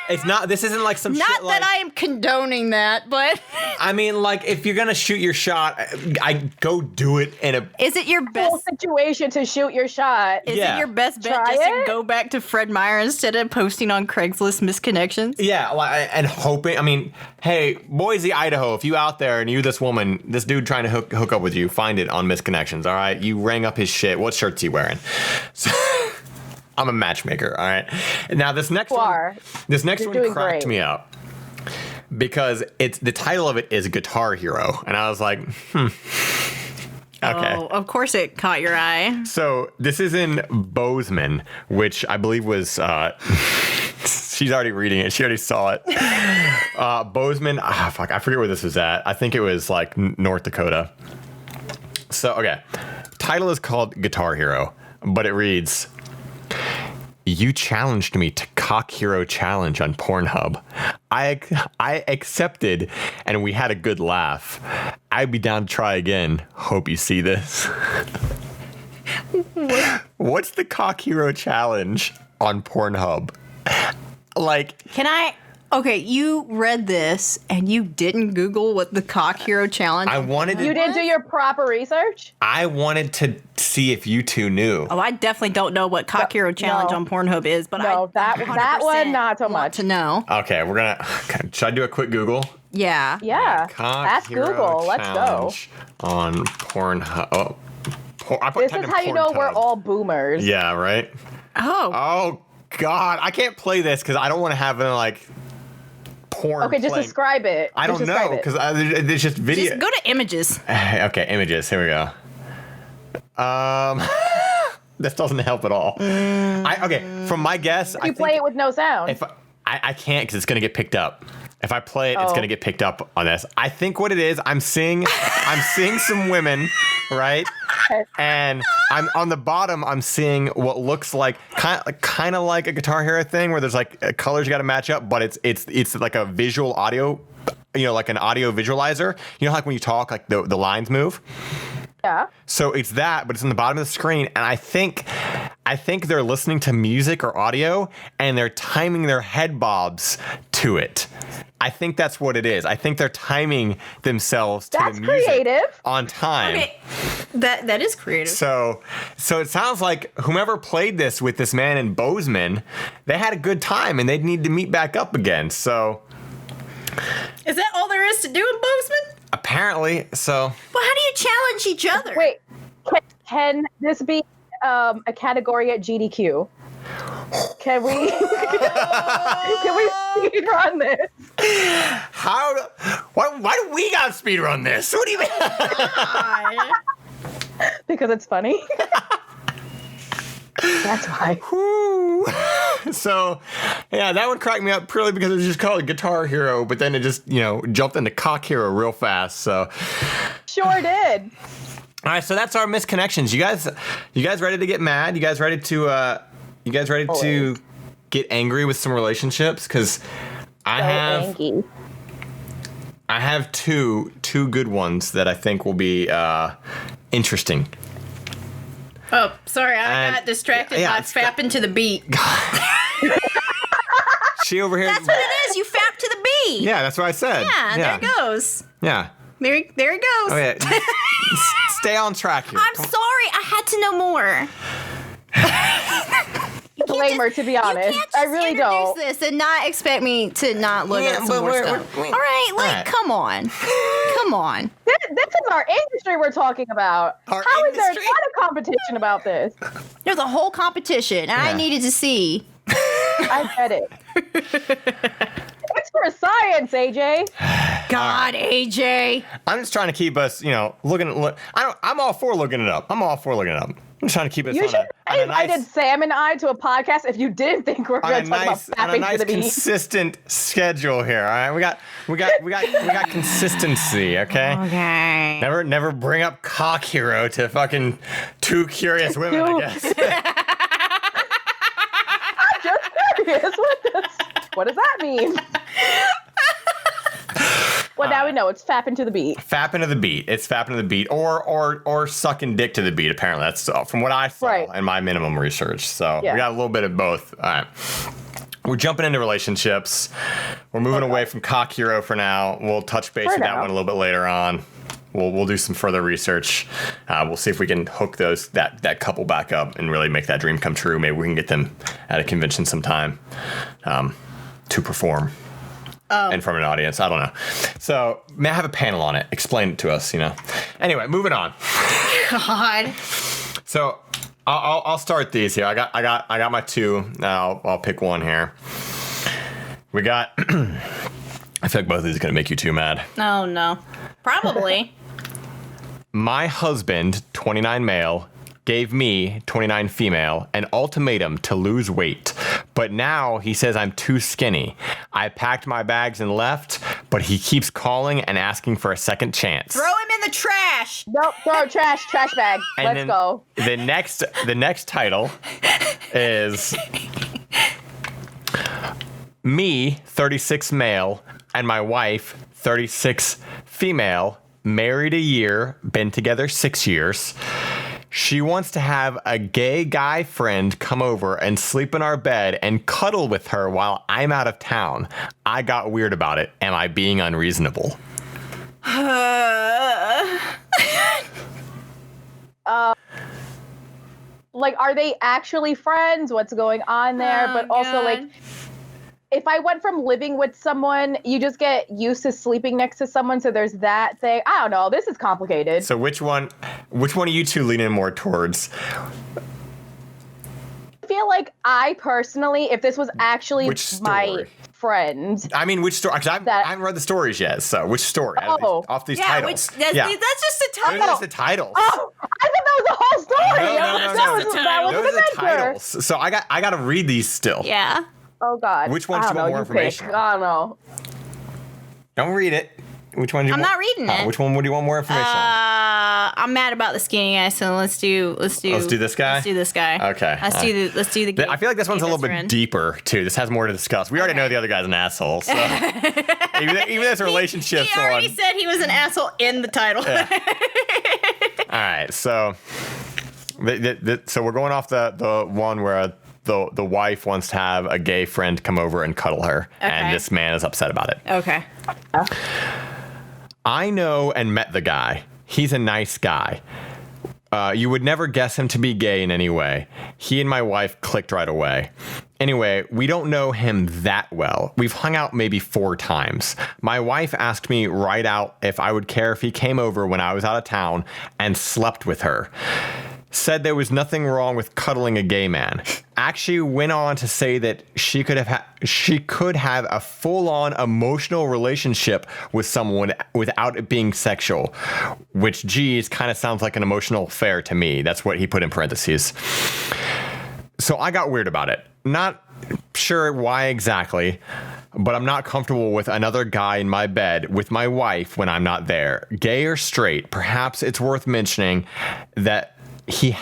It's not, this isn't like some Not shit that like, I am condoning that, but I mean, like, if you're gonna shoot your shot, I go do it in a... is it your Whole best situation to shoot your shot. Is it your best bet Try just to it? go back to Fred Meyer instead of posting on Craigslist misconnections? Yeah, like, and hoping, I mean, hey, Boise, Idaho, if you out there and you this woman, this dude trying to hook up with you, find it on misconnections, all right? You rang up his shit. What shirt's he wearing? So, I'm a matchmaker, all right? Now, this next one cracked me up because it's the title of it is Guitar Hero, and I was like, okay. Oh, of course it caught your eye. So this is in Bozeman, which I believe was... she's already reading it. She already saw it. Bozeman. Fuck. I forget where this was at. I think it was like North Dakota. So, okay. Title is called Guitar Hero, but it reads... You challenged me to Cock Hero Challenge on Pornhub. I accepted, and we had a good laugh. I'd be down to try again. Hope you see this. What's the Cock Hero Challenge on Pornhub? Like... Can I... Okay, you read this and you didn't Google what the Cock Hero Challenge I wanted to... You didn't do your proper research? I wanted to see if you two knew. Oh, I definitely don't know what Cock Hero Challenge on Pornhub is, but that one not so much to know. Okay, we're gonna... Should I do a quick Google? Yeah. Yeah. Cock Ask Hero Google. Let's go. Challenge on Pornhub. Oh, This is how you know we're all boomers. Yeah, right? Oh. Oh, God. I can't play this because I don't want to have it like... porn. Okay, just playing. describe it. I don't know because it's just video. Just go to images. Okay, images. Here we go. This doesn't help at all. Okay, from my guess, you play it with no sound. If I can't because it's gonna get picked up. If I play it, it's gonna get picked up on this. I think what it is, I'm seeing some women, right? And I'm on the bottom. I'm seeing what looks like kind of like a Guitar Hero thing, where there's like colors you got to match up, but it's like a visual audio, like an audio visualizer. You know, like when you talk, like the lines move. Yeah. So it's that, but it's on the bottom of the screen, and I think they're listening to music or audio, and they're timing their head bobs to it. I think that's what it is. I think they're timing themselves to the music creative. on time. Okay. That is creative. So it sounds like whomever played this with this man in Bozeman, they had a good time, and they'd need to meet back up again. So is that all there is to do in Bozeman? Apparently, so. Well, how do you challenge each other? Wait, can this be a category at GDQ? Can we speed run this? Why do we got to speed run this? What do you mean? Because it's funny. That's why. So, yeah, that one cracked me up purely because it was just called Guitar Hero, but then it just, jumped into Cock Hero real fast. So, sure did. All right, so that's our misconnections. You guys ready to get mad? You guys ready to get angry with some relationships? Because I have two good ones that I think will be interesting. Oh, sorry, I got distracted by fapping to the beat. She over here. That's what it is. You fap to the beat. Yeah, that's what I said. Yeah, there it goes. Yeah. There it goes. Okay. Stay on track here. I'm sorry. I had to know more. Disclaimer, to be honest. I really don't. This and not expect me to not look at some more stuff. All right, come on. Come on. This is our industry we're talking about. How is there not a competition about this? There's a whole competition. I needed to see. I get it. It's for science, AJ. God, AJ. I'm just trying to keep us, I'm all for looking it up. I'm just trying to keep us You on should a have nice, invited Sam and I to a podcast if you didn't think we're going to talk about on a fapping nice to the beat. consistent schedule here. All right, we got consistency. Okay. Okay. Never bring up Cock Hero to fucking two curious women. I guess. I'm just curious. What does that mean? Well, now we know it's fapping to the beat. Fapping to the beat. It's fapping to the beat, or sucking dick to the beat. Apparently, that's from what I saw in my minimum research. So we got a little bit of both. All right. We're jumping into relationships. We're moving away from Cock Hero for now. We'll touch base with that one a little bit later on. We'll do some further research. We'll see if we can hook that couple back up and really make that dream come true. Maybe we can get them at a convention sometime to perform. And from an audience. I don't know. So, may I have a panel on it? Explain it to us, Anyway, moving on. God. So, I'll start these here. I got my two. Now I'll pick one here. We got I feel like both of these are gonna make you too mad. Oh no. Probably. My husband, 29 male, gave me, 29 female, an ultimatum to lose weight. But now he says I'm too skinny. I packed my bags and left, but he keeps calling and asking for a second chance. Throw him in the trash. Nope, throw trash bag. And Let's go. The next title is me, 36 male, and my wife, 36 female, married a year, been together 6 years. She wants to have a gay guy friend come over and sleep in our bed and cuddle with her while I'm out of town. I got weird about it. Am I being unreasonable? Are they actually friends? What's going on there? But also, God. if I went from living with someone, you just get used to sleeping next to someone, so there's that thing. I don't know. This is complicated. So which one are you two leaning more towards? I feel like I personally, if this was actually my friend. I mean, which story? Because I haven't read the stories yet, so which story? Off these titles. That's just a title. Those are the titles. Oh, I thought that was the whole story. No. That was Those an are adventure. titles. So I got to read these still. Yeah. Oh, God. Which one do you want more information on? I don't know. Don't read it. Which one do you I'm want? not reading it. Which one would you want more information on? I'm mad about the skinny guy, so let's do this guy? Let's do this guy. Okay. Let's do the gay, I feel like this one's a little bit friend. deeper, too. This has more to discuss. We already know the other guy's an asshole, so. even this relationship's He already said he was an asshole in the title. Yeah. All right, so we're going off the one where the wife wants to have a gay friend come over and cuddle her, and this man is upset about it. Okay. I know and met the guy. He's a nice guy. You would never guess him to be gay in any way. He and my wife clicked right away. Anyway, we don't know him that well. We've hung out maybe 4 times. My wife asked me right out if I would care if he came over when I was out of town and slept with her. Said there was nothing wrong with cuddling a gay man. Actually went on to say that she could have a full-on emotional relationship with someone without it being sexual, which, geez, kind of sounds like an emotional affair to me. That's what he put in parentheses. So I got weird about it. Not sure why exactly, but I'm not comfortable with another guy in my bed with my wife when I'm not there. Gay or straight, perhaps it's worth mentioning that he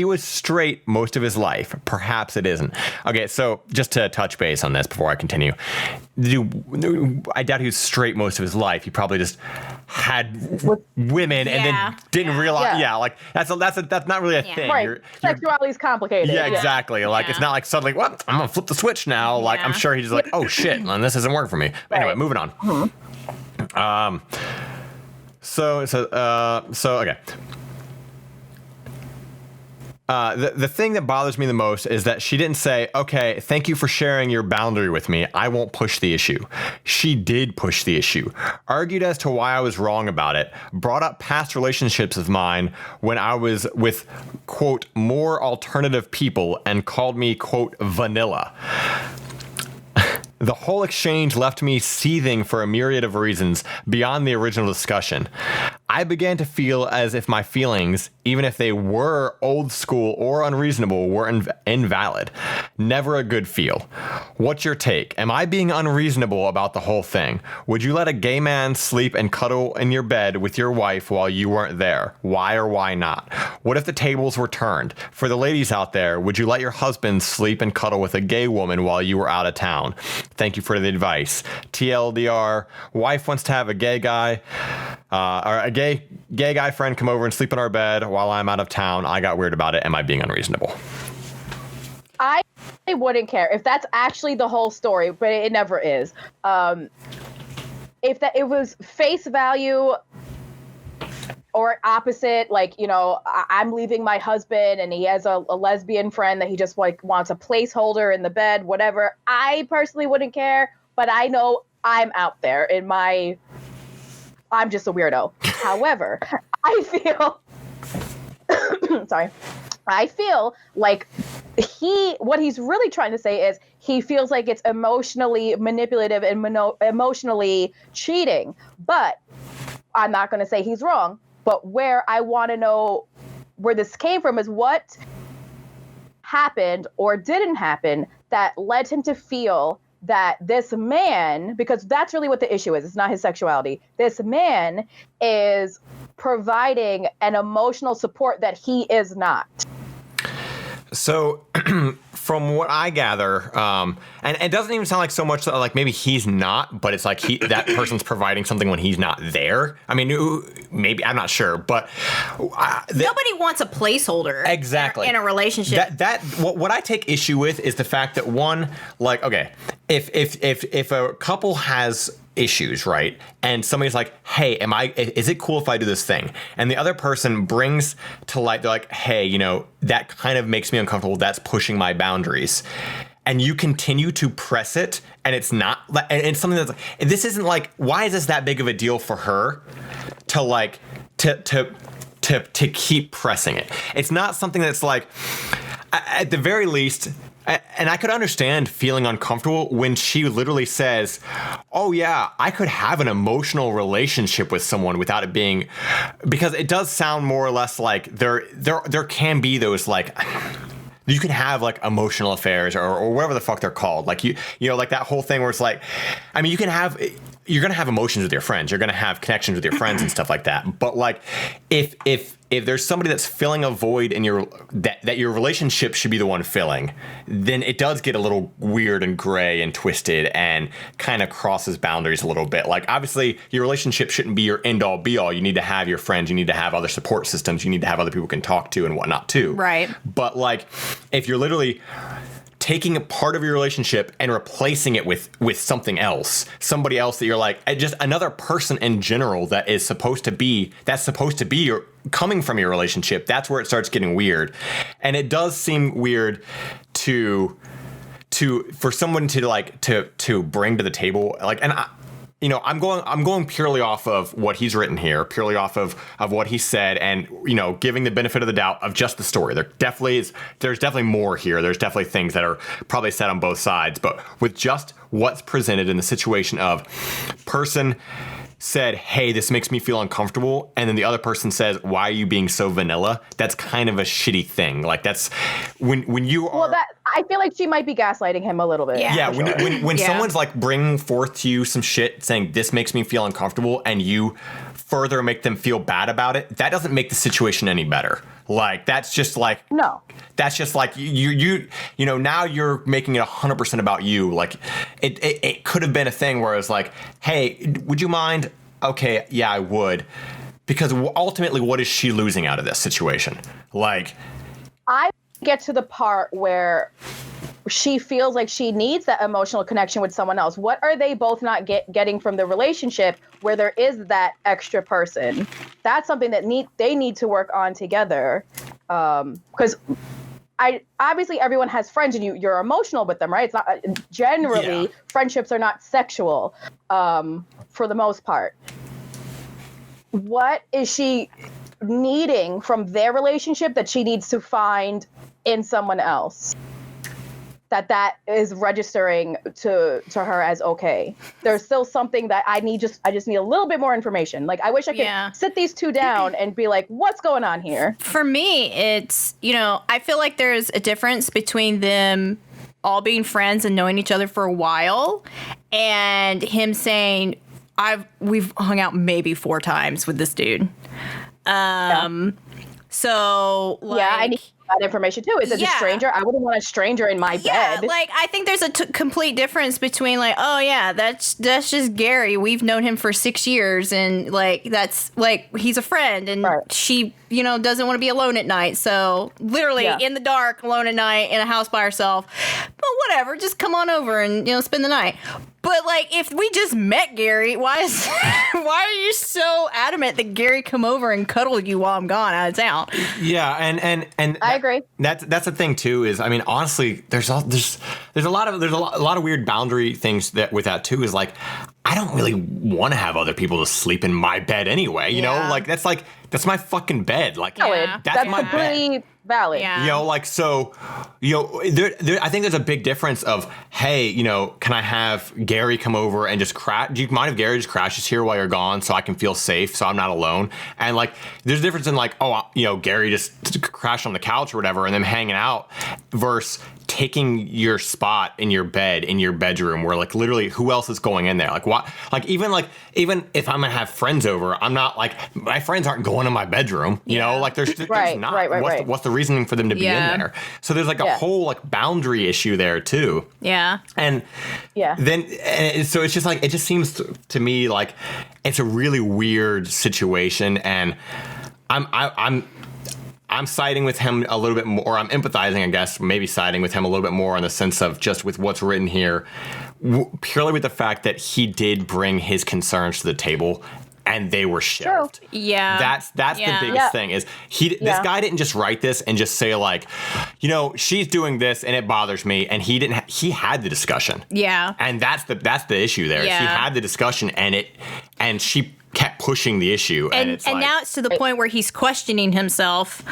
was straight most of his life. Perhaps it isn't. Okay, so just to touch base on this before I continue, I doubt he was straight most of his life. He probably just had women and then didn't realize. Yeah, like that's not really a thing. Right, sexuality's complicated. Yeah, exactly. Like it's not like suddenly, what? I'm gonna flip the switch now. Like I'm sure he's just like, oh shit, man, this doesn't work for me. But anyway, moving on. Mm-hmm. So okay. The thing that bothers me the most is that she didn't say, okay, thank you for sharing your boundary with me. I won't push the issue. She did push the issue, argued as to why I was wrong about it, brought up past relationships of mine when I was with, quote, more alternative people, and called me, quote, vanilla. The whole exchange left me seething for a myriad of reasons beyond the original discussion. I began to feel as if my feelings, even if they were old school or unreasonable, were invalid. Never a good feel. What's your take? Am I being unreasonable about the whole thing? Would you let a gay man sleep and cuddle in your bed with your wife while you weren't there? Why or why not? What if the tables were turned? For the ladies out there, would you let your husband sleep and cuddle with a gay woman while you were out of town? Thank you for the advice. TLDR, wife wants to have a gay guy, or a gay guy friend come over and sleep in our bed while I'm out of town. I got weird about it. Am I being unreasonable? I wouldn't care if that's actually the whole story, but it never is. If that it was face value or opposite, like, you know, I'm leaving my husband and he has a lesbian friend that he just like wants a placeholder in the bed, whatever. I personally wouldn't care, but I know I'm out there in my, I'm just a weirdo. However, I feel, sorry, I feel like what he's really trying to say is he feels like it's emotionally manipulative and emotionally cheating. But I'm not going to say he's wrong. But where I want to know where this came from is what happened or didn't happen that led him to feel that this man, because that's really what the issue is, it's not his sexuality. This man is providing an emotional support that he is not. So from what I gather, and it doesn't even sound like so much like maybe he's not, but it's like that person's providing something when he's not there. I mean, maybe, I'm not sure, but nobody wants a placeholder exactly in a relationship. What I take issue with is the fact that one, like, okay, if a couple has issues, right? And somebody's like, hey, is it cool if I do this thing? And the other person brings to light, they're like, hey, you know, that kind of makes me uncomfortable. That's pushing my boundaries. And you continue to press it, and it's not, and it's something that's like, this isn't like, why is this that big of a deal for her to like, to keep pressing it? It's not something that's like, at the very least, and I could understand feeling uncomfortable when she literally says, oh yeah, I could have an emotional relationship with someone without it being, because it does sound more or less like there can be those like, you can have like emotional affairs or whatever the fuck they're called. Like you know, like that whole thing where it's like, I mean, you're going to have emotions with your friends. You're going to have connections with your friends and stuff like that. But like if there's somebody that's filling a void in that your relationship should be the one filling, then it does get a little weird and gray and twisted and kind of crosses boundaries a little bit. Like obviously your relationship shouldn't be your end all be all. You need to have your friends. You need to have other support systems. You need to have other people you can talk to and whatnot too. Right. But like if you're literally taking a part of your relationship and replacing it with something else, somebody else that you're like, just another person in general that's supposed to be your coming from your relationship, that's where it starts getting weird. And it does seem weird for someone to bring to the table, like, and I'm going purely off of what he's written here, purely off of what he said, and giving the benefit of the doubt of just the story. There's definitely more here. There's definitely things that are probably said on both sides, but with just what's presented in the situation of person said, hey, this makes me feel uncomfortable, and then the other person says, why are you being so vanilla? That's kind of a shitty thing. Like that's when you are. Well, I feel like she might be gaslighting him a little bit. Yeah. When someone's like bringing forth to you some shit saying this makes me feel uncomfortable, and you further make them feel bad about it, that doesn't make the situation any better. Like that's just like no. That's just like you now you're making it 100% about you. Like it could have been a thing where it's like, hey, would you mind? Okay, yeah, I would. Because ultimately, what is she losing out of this situation? Like, I get to the part where she feels like she needs that emotional connection with someone else. What are they both not getting from the relationship where there is that extra person? That's something that they need to work on together. because obviously everyone has friends and you're emotional with them, right? It's not generally friendships are not sexual for the most part. What is she needing from their relationship that she needs to find in someone else that is registering to her as okay? There's still something that I just need a little bit more information. Like, I wish I could sit these two down and be like, what's going on here? For me, it's, I feel like there's a difference between them all being friends and knowing each other for a while and him saying, we've hung out maybe 4 times with this dude. So, like, I need that information too. Is it a stranger? I wouldn't want a stranger in my bed. Like, I think there's a complete difference between, like, oh yeah, that's just Gary. We've known him for 6 years, and like that's like he's a friend, and she, doesn't want to be alone at night. So literally in the dark, alone at night, in a house by herself. But whatever, just come on over and spend the night. But like, if we just met Gary, why are you so adamant that Gary come over and cuddle you while I'm gone out of town? Yeah, and I agree. That's the thing too. Is, I mean, honestly, there's a lot of weird boundary things with that too. Is like, I don't really want to have other people to sleep in my bed anyway. You know, like that's my fucking bed. Like, that's my bed. Valid. Yeah. Like, so, I think there's a big difference of, hey, can I have Gary come over and just crash? Do you mind if Gary just crashes here while you're gone so I can feel safe, so I'm not alone? And like, there's a difference in like, Gary just crashed on the couch or whatever and them hanging out versus taking your spot in your bed, in your bedroom, where like literally who else is going in there? Like, what? Like, even if I'm gonna have friends over, I'm not like, my friends aren't going in my bedroom, like there's not. Right. What's the reasoning for them to be in there? So there's like a whole like boundary issue there too. Yeah. And so it's just like, it just seems to me like it's a really weird situation, and I'm siding with him a little bit more, or I'm empathizing, I guess, maybe siding with him a little bit more in the sense of just with what's written here, purely with the fact that he did bring his concerns to the table and they were shelved. True. Yeah. That's the biggest thing is this guy didn't just write this and just say like, she's doing this and it bothers me, and he didn't he had the discussion. Yeah. And that's the issue there. Yeah. He had the discussion and she kept pushing the issue, and now it's to the point where he's questioning himself,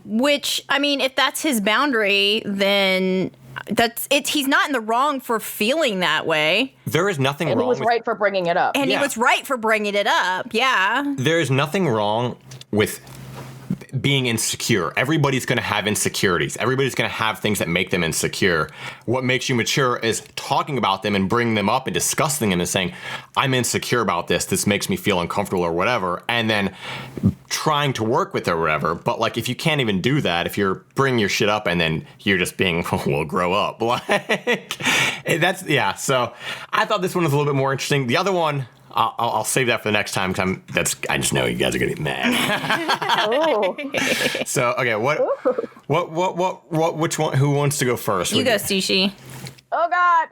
which, I mean, if that's his boundary, then that's it. He's not in the wrong for feeling that way. There is nothing wrong. He was right for bringing it up. And he was right for bringing it up. Yeah. There is nothing wrong with being insecure. Everybody's going to have insecurities. Everybody's going to have things that make them insecure. What makes you mature is talking about them and bringing them up and discussing them and saying, I'm insecure about this. This makes me feel uncomfortable or whatever. And then trying to work with it or whatever. But like, if you can't even do that, if you're bringing your shit up and then you're just being, well, grow up. Like, so I thought this one was a little bit more interesting. The other one, I'll save that for the next time because I just know you guys are gonna get mad. So okay, which one? Who wants to go first? You go, Sushie. Oh God.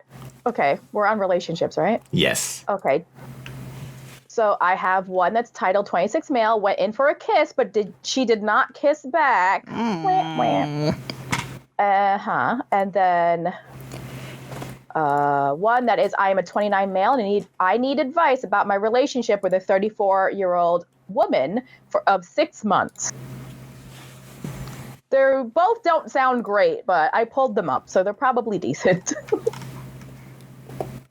Okay, we're on relationships, right? Yes. Okay. So I have one that's titled 26 male went in for a kiss, but she did not kiss back. And then. One that is, I am a 29 male and I need advice about my relationship with a 34-year-old woman of 6 months. They both don't sound great, but I pulled them up, so they're probably decent.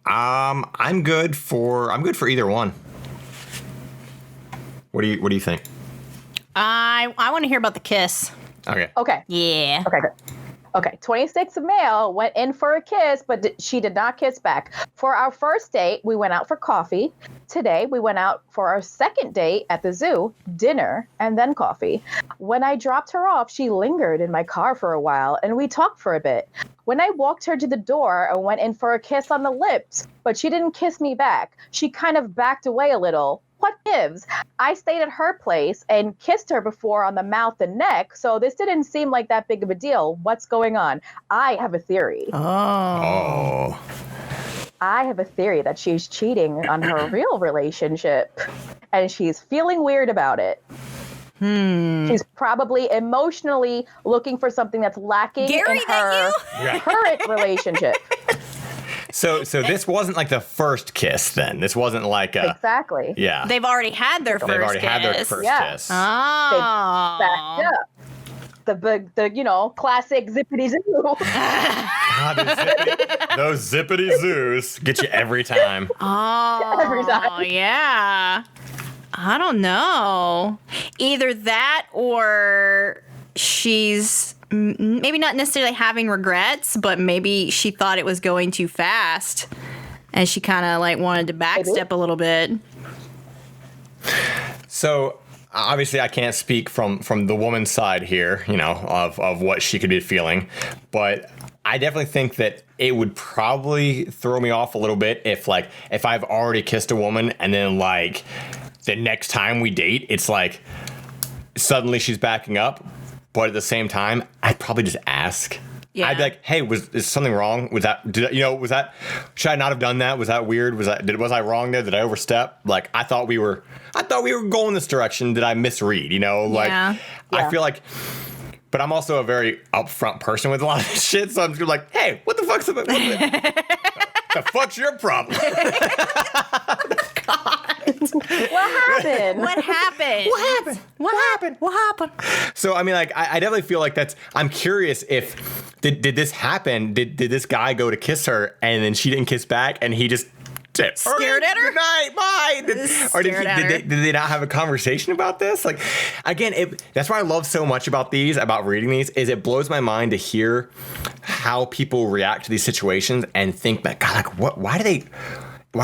I'm good for either one. What do you think? I want to hear about the kiss. Okay. Yeah. Okay, good. Okay, 26 male went in for a kiss, but she did not kiss back. For our first date, we went out for coffee. Today, we went out for our second date at the zoo, dinner, and then coffee. When I dropped her off, she lingered in my car for a while, and we talked for a bit. When I walked her to the door, I went in for a kiss on the lips, but she didn't kiss me back. She kind of backed away a little. What gives? I stayed at her place and kissed her before on the mouth and neck, so this didn't seem like that big of a deal. What's going on? I have a theory. Oh. I have a theory that she's cheating on her real relationship, and she's feeling weird about it. She's probably emotionally looking for something that's lacking in her current relationship. So this wasn't like the first kiss then. This wasn't like a... Exactly. Yeah. They've already had their first kiss. They've already had their first kiss. Oh. They backed up. The classic zippity zoo. God, those zippity zoos get you every time. Oh, Every time. Yeah. I don't know. Either that or she's maybe not necessarily having regrets, but maybe she thought it was going too fast and she kind of like wanted to backstep a little bit. So obviously I can't speak from the woman's side here, you know, of what she could be feeling, but I definitely think that it would probably throw me off a little bit if I've already kissed a woman and then like the next time we date, it's like suddenly she's backing up, but at the same time, I'd probably just ask. Yeah. I'd be like, "Hey, is something wrong? Was that should I not have done that? Was that weird? Was I wrong there? Did I overstep? Like I thought we were going this direction. Did I misread? You know, like I feel like, but I'm also a very upfront person with a lot of this shit, so I'm just like, "Hey, what the fuck's the fuck's your problem?" What happened? What happened? What happened? What happened? What happened? So I mean, like, I definitely feel like I'm curious if did this happen? Did this guy go to kiss her and then she didn't kiss back and he just scared at her? Good night, bye. Did they not have a conversation about this? Like, again, that's what I love so much about reading these, is it blows my mind to hear how people react to these situations and think that, God, like, why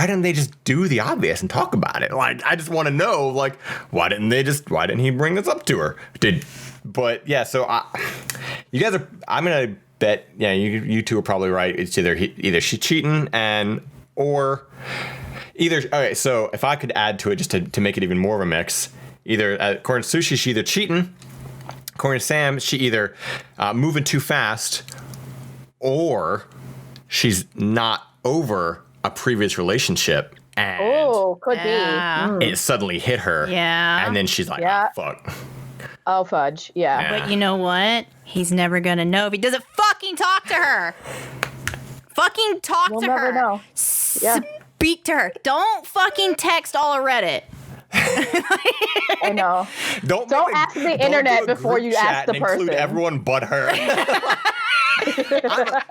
didn't they just do the obvious and talk about it? Like, I just want to know, like, why didn't he bring this up to her? But yeah, so I'm going to bet, yeah, you two are probably right. It's either she's cheating okay, so if I could add to it just to make it even more of a mix, either, according to Sushie, she's either cheating, according to Sam, she either moving too fast, or she's not over a previous relationship and could be. It suddenly hit her. Yeah. And then she's like, fuck. Oh, fudge. Yeah. But you know what? He's never going to know if he doesn't fucking talk to her. Fucking talk to her. We'll never know. Speak to her. Don't fucking text all of Reddit. I know. Don't ask the internet before you ask the person. Include everyone but her.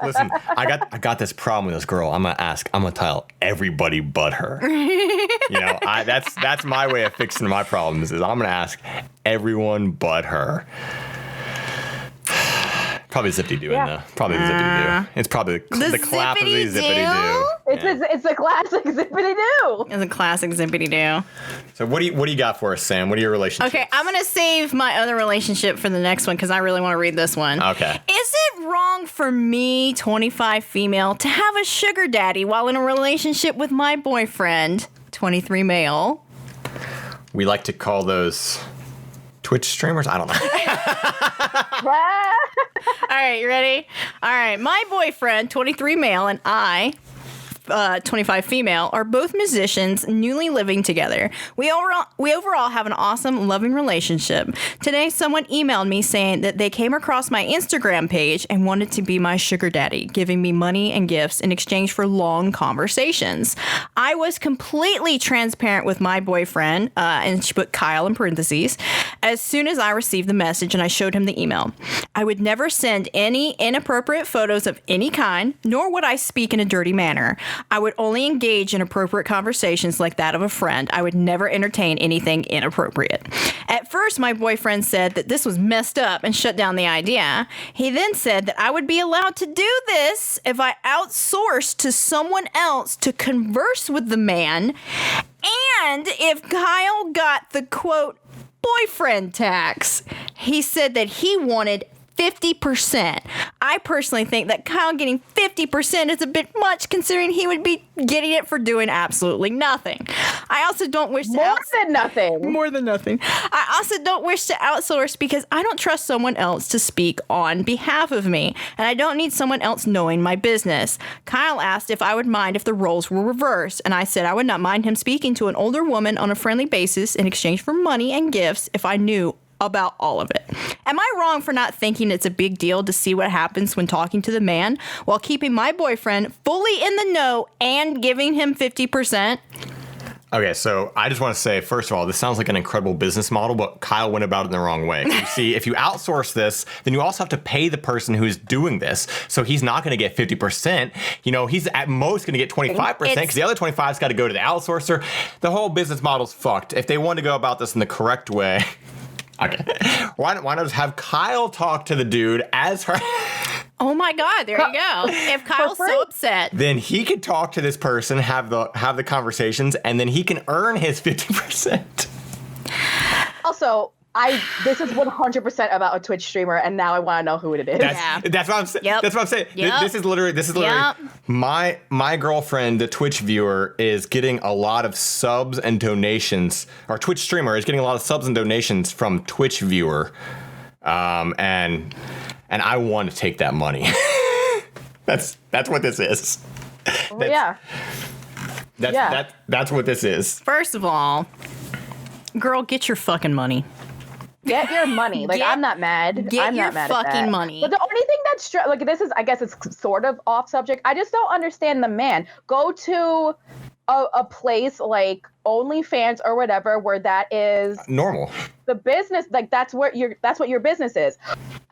Listen, I got this problem with this girl. I'm gonna tell everybody but her. You know, that's my way of fixing my problems. Is I'm gonna ask everyone but her. Probably zippity doo in the probably the zippity doo. It's probably the clap of the zippity doo. It's a classic zippity doo. It's a classic zippity doo. So what do you got for us, Sam? What are your relationships? Okay, I'm gonna save my other relationship for the next one because I really want to read this one. Okay. Is it wrong for me, 25 female, to have a sugar daddy while in a relationship with my boyfriend, 23 male? We like to call those Twitch streamers? I don't know. All right, you ready? All right, my boyfriend, 23 male, and I, 25 female, are both musicians newly living together. We overall have an awesome, loving relationship. Today, someone emailed me saying that they came across my Instagram page and wanted to be my sugar daddy, giving me money and gifts in exchange for long conversations. I was completely transparent with my boyfriend, and she put Kyle in parentheses, as soon as I received the message and I showed him the email. I would never send any inappropriate photos of any kind, nor would I speak in a dirty manner. I would only engage in appropriate conversations like that of a friend. I would never entertain anything inappropriate. At first, my boyfriend said that this was messed up and shut down the idea. He then said that I would be allowed to do this if I outsourced to someone else to converse with the man, and if Kyle got the, quote, boyfriend tax. He said that he wanted 50%. I personally think that Kyle getting 50% is a bit much, considering he would be getting it for doing absolutely nothing. I also don't wish to More than nothing. I also don't wish to outsource because I don't trust someone else to speak on behalf of me, and I don't need someone else knowing my business. Kyle asked if I would mind if the roles were reversed, and I said I would not mind him speaking to an older woman on a friendly basis in exchange for money and gifts if I knew about all of it. Am I wrong for not thinking it's a big deal to see what happens when talking to the man while keeping my boyfriend fully in the know and giving him 50%? Okay, so I just want to say, first of all, this sounds like an incredible business model, but Kyle went about it in the wrong way. You see, if you outsource this, then you also have to pay the person who's doing this. So he's not going to get 50%. You know, he's at most going to get 25% because the other 25's got to go to the outsourcer. The whole business model's fucked. If they want to go about this in the correct way, okay, why not just have Kyle talk to the dude as her... Oh my God, there you go. If Kyle's so upset, then he could talk to this person, have the conversations, and then he can earn his 50%. Also, this is 100% about a Twitch streamer, and now I want to know who it is. That's what I'm saying. Yep. That's what I'm saying. Yep. This is literally Yep. my girlfriend, the Twitch viewer, is getting a lot of subs and donations, or Twitch streamer is getting a lot of subs and donations from Twitch viewer, and I want to take that money. That's what this is. That's what this is. First of all, girl, get your fucking money. Get your money. Like, I'm not mad. I'm not mad fucking at that. money. But the only thing that's like, this is, I guess it's sort of off subject. I just don't understand the man. Go to a place like OnlyFans or whatever, where that is normal. The business, like that's what your business is.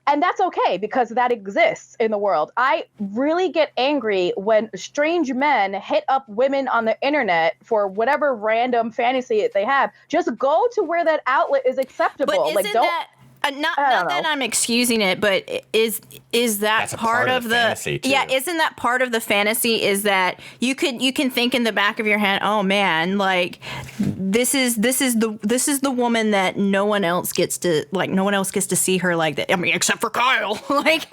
And that's okay because that exists in the world. I really get angry when strange men hit up women on the internet for whatever random fantasy they have. Just go to where that outlet is acceptable. But isn't that not that I'm excusing it, but is that part of the fantasy too. Yeah, isn't that part of the fantasy is that you can think in the back of your head, oh man, like this is the woman that no one else gets to see her like that. I mean, except for Kyle. Like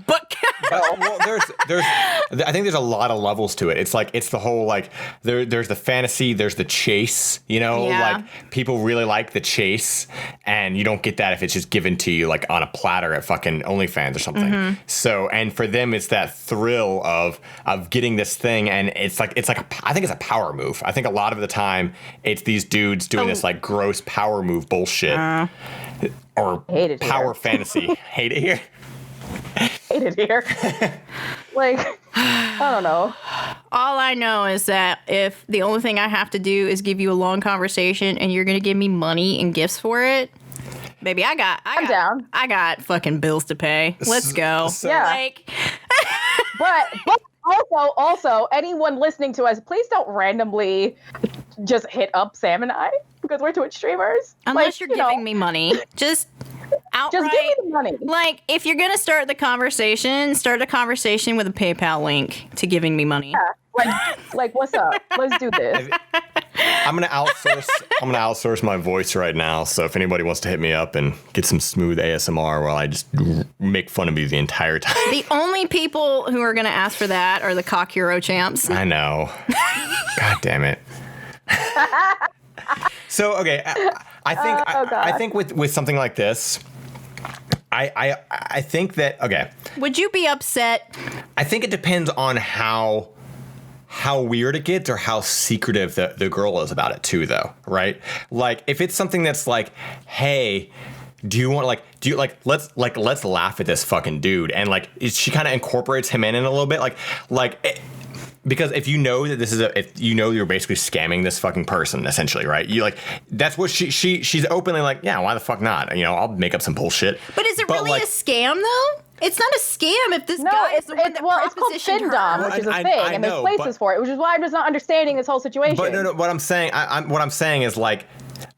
but well, I think there's a lot of levels to it. It's like it's the whole like there's the fantasy, there's the chase, you know, like people really like the chase, and you don't get that if it's just given to you like on a platter at fucking OnlyFans or something. Mm-hmm. So, and for them, it's that thrill of getting this thing, and it's like I think it's a power move. I think a lot of the time it's these dudes doing this like gross power move bullshit or power fantasy. Hate it here. Hate it here. Like, I don't know. All I know is that if the only thing I have to do is give you a long conversation and you're going to give me money and gifts for it, baby, I'm down. I got fucking bills to pay. Let's go. Like, but also, anyone listening to us, please don't randomly just hit up Sam and I because we're Twitch streamers. Unless you're giving me money, just outright. Just give me the money. Like, if you're gonna start the conversation with a PayPal link to giving me money. Yeah. Like, what's up? Let's do this. I'm gonna outsource my voice right now. So if anybody wants to hit me up and get some smooth ASMR while I just make fun of you the entire time. The only people who are gonna ask for that are the cock hero champs. I know. God damn it. So okay, I think with something like this, I think that okay. Would you be upset? I think it depends on how weird it gets or how secretive the girl is about it too, though, right? Like if it's something that's like, hey, let's laugh at this fucking dude, and like she kind of incorporates him in a little bit, because if you know that if you know you're basically scamming this fucking person, essentially, right? You like that's what she's openly like, yeah, why the fuck not? You know, I'll make up some bullshit. But is it really a scam though? It's not a scam if this guy is the one that it's called FinDom, which is a thing, and there's places for it, which is why I'm just not understanding this whole situation. But no, what I'm saying is like,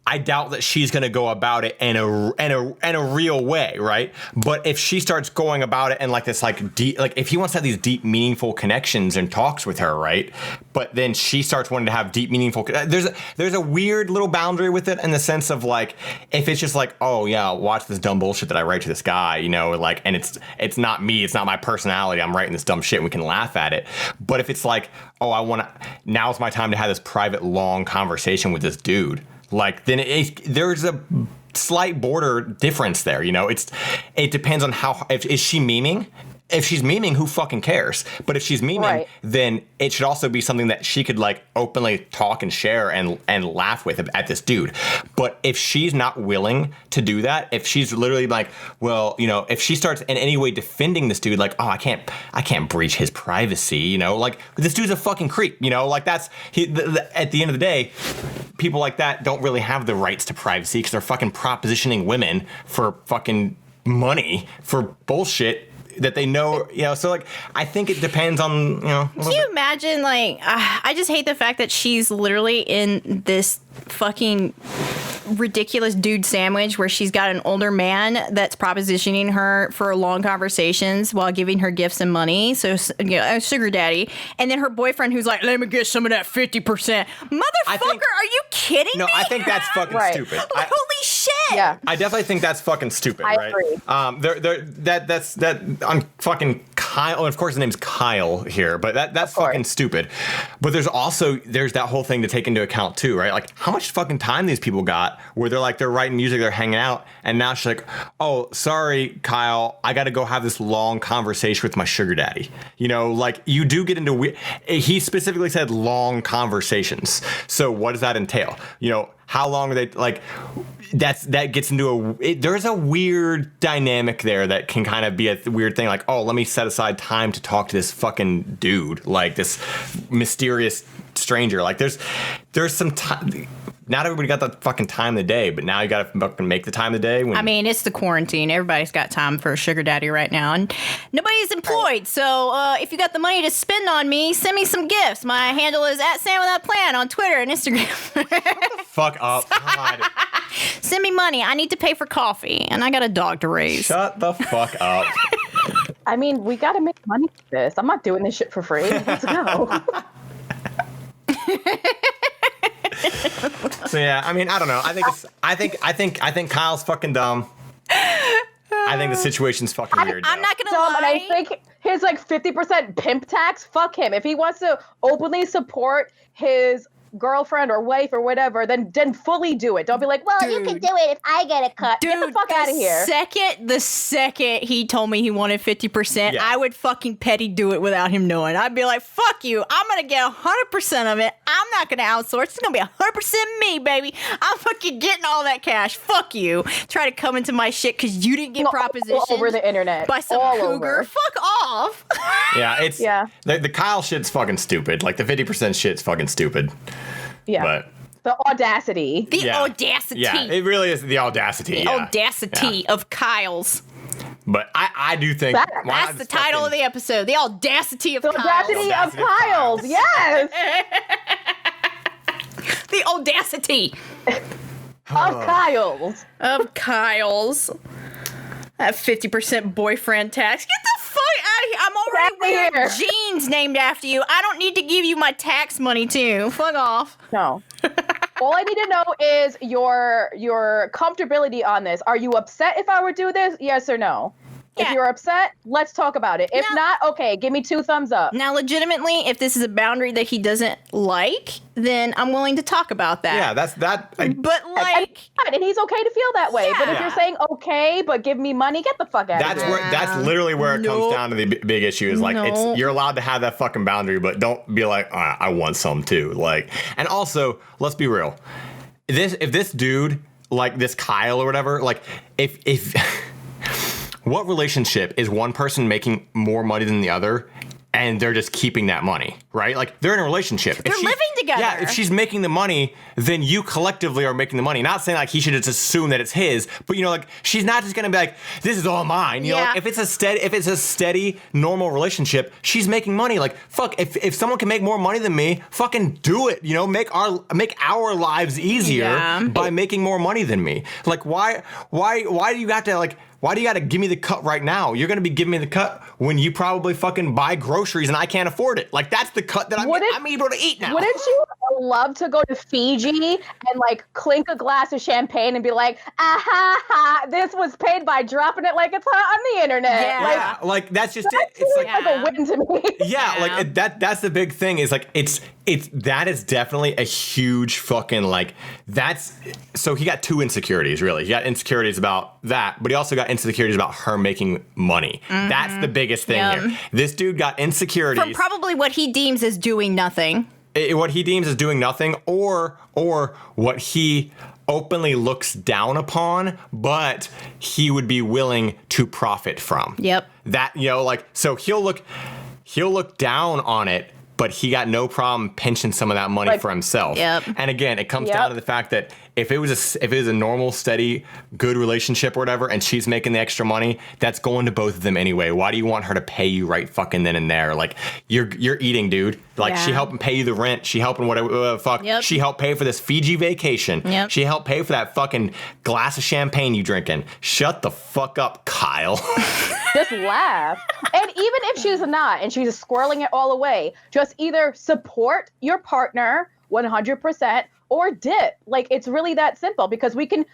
I doubt that she's going to go about it in a real way, right? But if she starts going about it in like this like deep, like if he wants to have these deep, meaningful connections and talks with her, right? But then she starts wanting to have deep, meaningful. There's a weird little boundary with it in the sense of like if it's just like, oh yeah, watch this dumb bullshit that I write to this guy, you know, like, and it's not me, it's not my personality. I'm writing this dumb shit and we can laugh at it. But if it's like, oh, now's my time to have this private, long conversation with this dude. Like then there's a slight border difference there, you know. It depends on is she memeing, if she's memeing, who fucking cares? But if she's memeing, then it should also be something that she could like openly talk and share and laugh with at this dude. But if she's not willing to do that, if she's literally like, well, you know, if she starts in any way defending this dude, like, oh, I can't breach his privacy, you know, like this dude's a fucking creep, you know, like that's at the end of the day, people like that don't really have the rights to privacy because they're fucking propositioning women for fucking money for bullshit that they know, you know, so like I think it depends on, you know. Can you imagine, like, I just hate the fact that she's literally in this fucking ridiculous dude sandwich where she's got an older man that's propositioning her for long conversations while giving her gifts and money. So, you know, a sugar daddy. And then her boyfriend who's like, let me get some of that 50%. Motherfucker, are you kidding me? No, I think that's fucking stupid. Like, holy shit. Yeah. I definitely think that's fucking stupid, I right? agree. That's I'm fucking Kyle. Of course, his name's Kyle here, but that's fucking stupid. But there's that whole thing to take into account too, right? Like how much fucking time these people got where they're writing music, they're hanging out, and now she's like, oh, sorry, Kyle, I got to go have this long conversation with my sugar daddy. You know, like you do get into he specifically said long conversations. So what does that entail? You know, how long are they like? That gets into there's a weird dynamic there that can kind of be a weird thing. Like, oh, let me set aside time to talk to this fucking dude, like this mysterious stranger. Like, there's some time. Not everybody got the fucking time of the day, but now you got to fucking make the time of the day. I mean, it's the quarantine. Everybody's got time for a sugar daddy right now, and nobody's employed. So if you got the money to spend on me, send me some gifts. My handle is @SamWithoutPlan on Twitter and Instagram. Fuck up. God. Send me money. I need to pay for coffee, and I got a dog to raise. Shut the fuck up. I mean, we got to make money for this. I'm not doing this shit for free. Let's go. So yeah, I mean, I don't know. I think Kyle's fucking dumb. I think the situation's fucking weird. I'm not gonna dumb, lie. And I think his like 50% pimp tax. Fuck him. If he wants to openly support his girlfriend or wife or whatever, then fully do it. Don't be like, well, you can do it if I get a cut. Get the fuck out of here. The second he told me he wanted 50%, I would fucking petty do it without him knowing. I'd be like, fuck you. I'm going to get 100% of it. I'm not going to outsource. It's going to be 100% me, baby. I'm fucking getting all that cash. Fuck you. Try to come into my shit because you didn't get propositioned all over the internet by some cougar. Fuck off. Yeah, the Kyle shit's fucking stupid. Like the 50% shit's fucking stupid. Yeah. But the audacity. The audacity. Yeah, it really is the audacity. The audacity of Kyle's. But I do think that's the title of the episode. The audacity of Kyle's. The audacity of Kyle's. Yes. The audacity of Kyle's. Of Kyle's. That 50% boyfriend tax. Get the fuck out of here. I'm already wearing jeans named after you. I don't need to give you my tax money too. Fuck off. No. All I need to know is your comfortability on this. Are you upset if I were to do this? Yes or no? Yeah. If you're upset, let's talk about it. If not, okay, give me 2 thumbs up. Now, legitimately, if this is a boundary that he doesn't like, then I'm willing to talk about that. Yeah, that's that. But like, and he's okay to feel that way. Yeah. But if you're saying okay, but give me money, get the fuck out of here. That's literally where it comes down to the big issue. Is like you're allowed to have that fucking boundary, but don't be like, I want some too. Like, and also, let's be real. If this dude, like this Kyle or whatever, like if what relationship is one person making more money than the other and they're just keeping that money, right? Like they're in a relationship. They're living together. Yeah, if she's making the money, then you collectively are making the money. Not saying like he should just assume that it's his, but you know, like she's not just gonna be like, this is all mine. You know, like, if it's a steady, normal relationship, she's making money. Like fuck, if someone can make more money than me, fucking do it. You know, make our lives easier by making more money than me. Like why do you got to like? Why do you got to give me the cut right now? You're going to be giving me the cut when you probably fucking buy groceries and I can't afford it. Like, that's the cut that I'm able to eat now. Wouldn't you love to go to Fiji and, like, clink a glass of champagne and be like, this was paid by dropping it like it's hot on the internet. Yeah, like that's just it. It's like a win to me. Yeah, like that's the big thing is like it's that is definitely a huge fucking like so he got two insecurities really. He got insecurities about that, but he also got insecurities about her making money. That's the biggest thing here. This dude got insecurities from probably what he deems as doing nothing. What he deems as doing nothing, or what he openly looks down upon, but he would be willing to profit from. Yep. That, like, so he'll look down on it, but he got no problem pinching some of that money for himself. Yep. And again, it comes down to the fact that if it was a normal, steady, good relationship or whatever, and she's making the extra money, that's going to both of them anyway. Why do you want her to pay you right fucking then and there? Like, you're eating, dude. Like, she helping pay you the rent. She helping whatever fuck. Yep. She helped pay for this Fiji vacation. Yep. She helped pay for that fucking glass of champagne you drinking. Shut the fuck up, Kyle. Just laugh. And even if she's not, and she's squirreling it all away, just either support your partner 100% or dip. Like, it's really that simple, because we can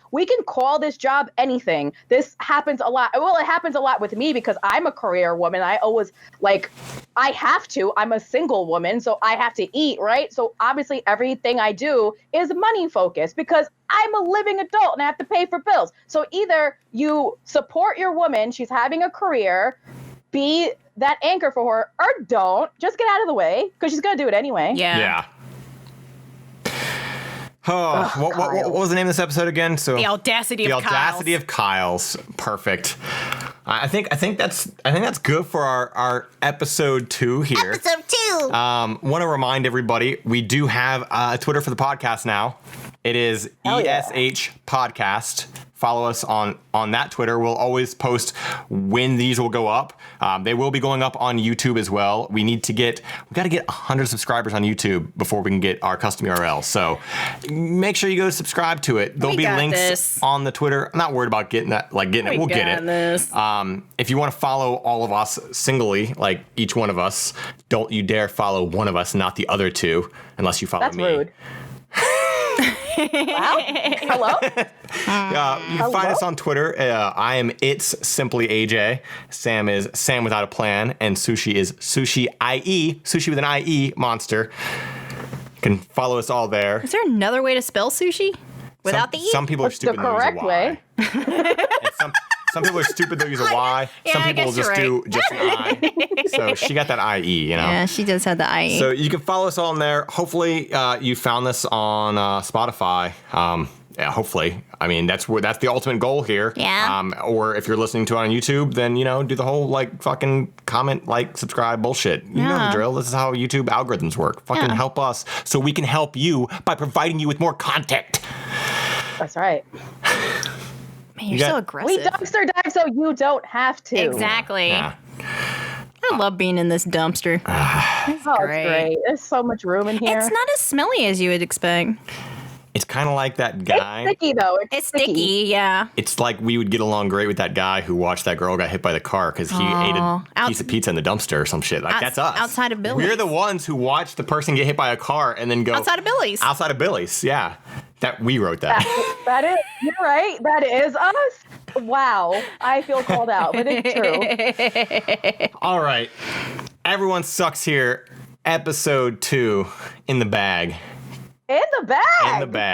call this job anything. This happens a lot. Well, it happens a lot with me because I'm a career woman. I always, like, I have to. I'm a single woman, so I have to eat, right? So obviously everything I do is money focused because I'm a living adult and I have to pay for bills. So either you support your woman, she's having a career, be that anchor for her, or don't. Just get out of the way, because she's going to do it anyway. Yeah. Oh, what was the name of this episode again? So The Audacity of Kyle's. Perfect. I think that's good for our episode 2 here. Episode 2. Want to remind everybody, we do have a Twitter for the podcast now. It is ESH Podcast. Follow us on that Twitter. We'll always post when these will go up. They will be going up on YouTube as well. We got to get 100 subscribers on YouTube before we can get our custom URL. So make sure you go subscribe to it. There'll be links on the Twitter. I'm not worried about getting it. We'll get it. If you want to follow all of us singly, like each one of us, don't you dare follow one of us, not the other two, unless you follow me. That's rude. Wow. Hello? You can find us on Twitter. I am Simply AJ. Sam is Sam Without a Plan. And Sushie is Sushie IE. Sushie with an IE monster. You can follow us all there. Is there another way to spell sushi without the E? Some people are stupid. The correct way. Some people are stupid, they'll use a Y. Some people just do just an I. So she got that IE, Yeah, she does have the IE. So you can follow us all in there. Hopefully you found this on Spotify. Yeah, hopefully. I mean, that's the ultimate goal here. Yeah. Or if you're listening to it on YouTube, then, do the whole, fucking comment, subscribe bullshit. You know the drill. This is how YouTube algorithms work. Fucking help us so we can help you by providing you with more content. That's right. Man, you're so aggressive. We dumpster dive so you don't have to. Exactly. Yeah. I love being in this dumpster. It's great. There's so much room in here. It's not as smelly as you would expect. It's kind of like that guy. It's sticky, though. It's sticky, yeah. It's like we would get along great with that guy who watched that girl get hit by the car because he ate a piece of pizza in the dumpster or some shit. That's us. Outside of Billy's. We're the ones who watched the person get hit by a car and then go... Outside of Billy's. Outside of Billy's, yeah. We wrote that. That is, you're right. That is us. Wow. I feel called out, but it's true. All right. Everyone Sucks here. Episode 2 in the bag. In the bag. In the bag.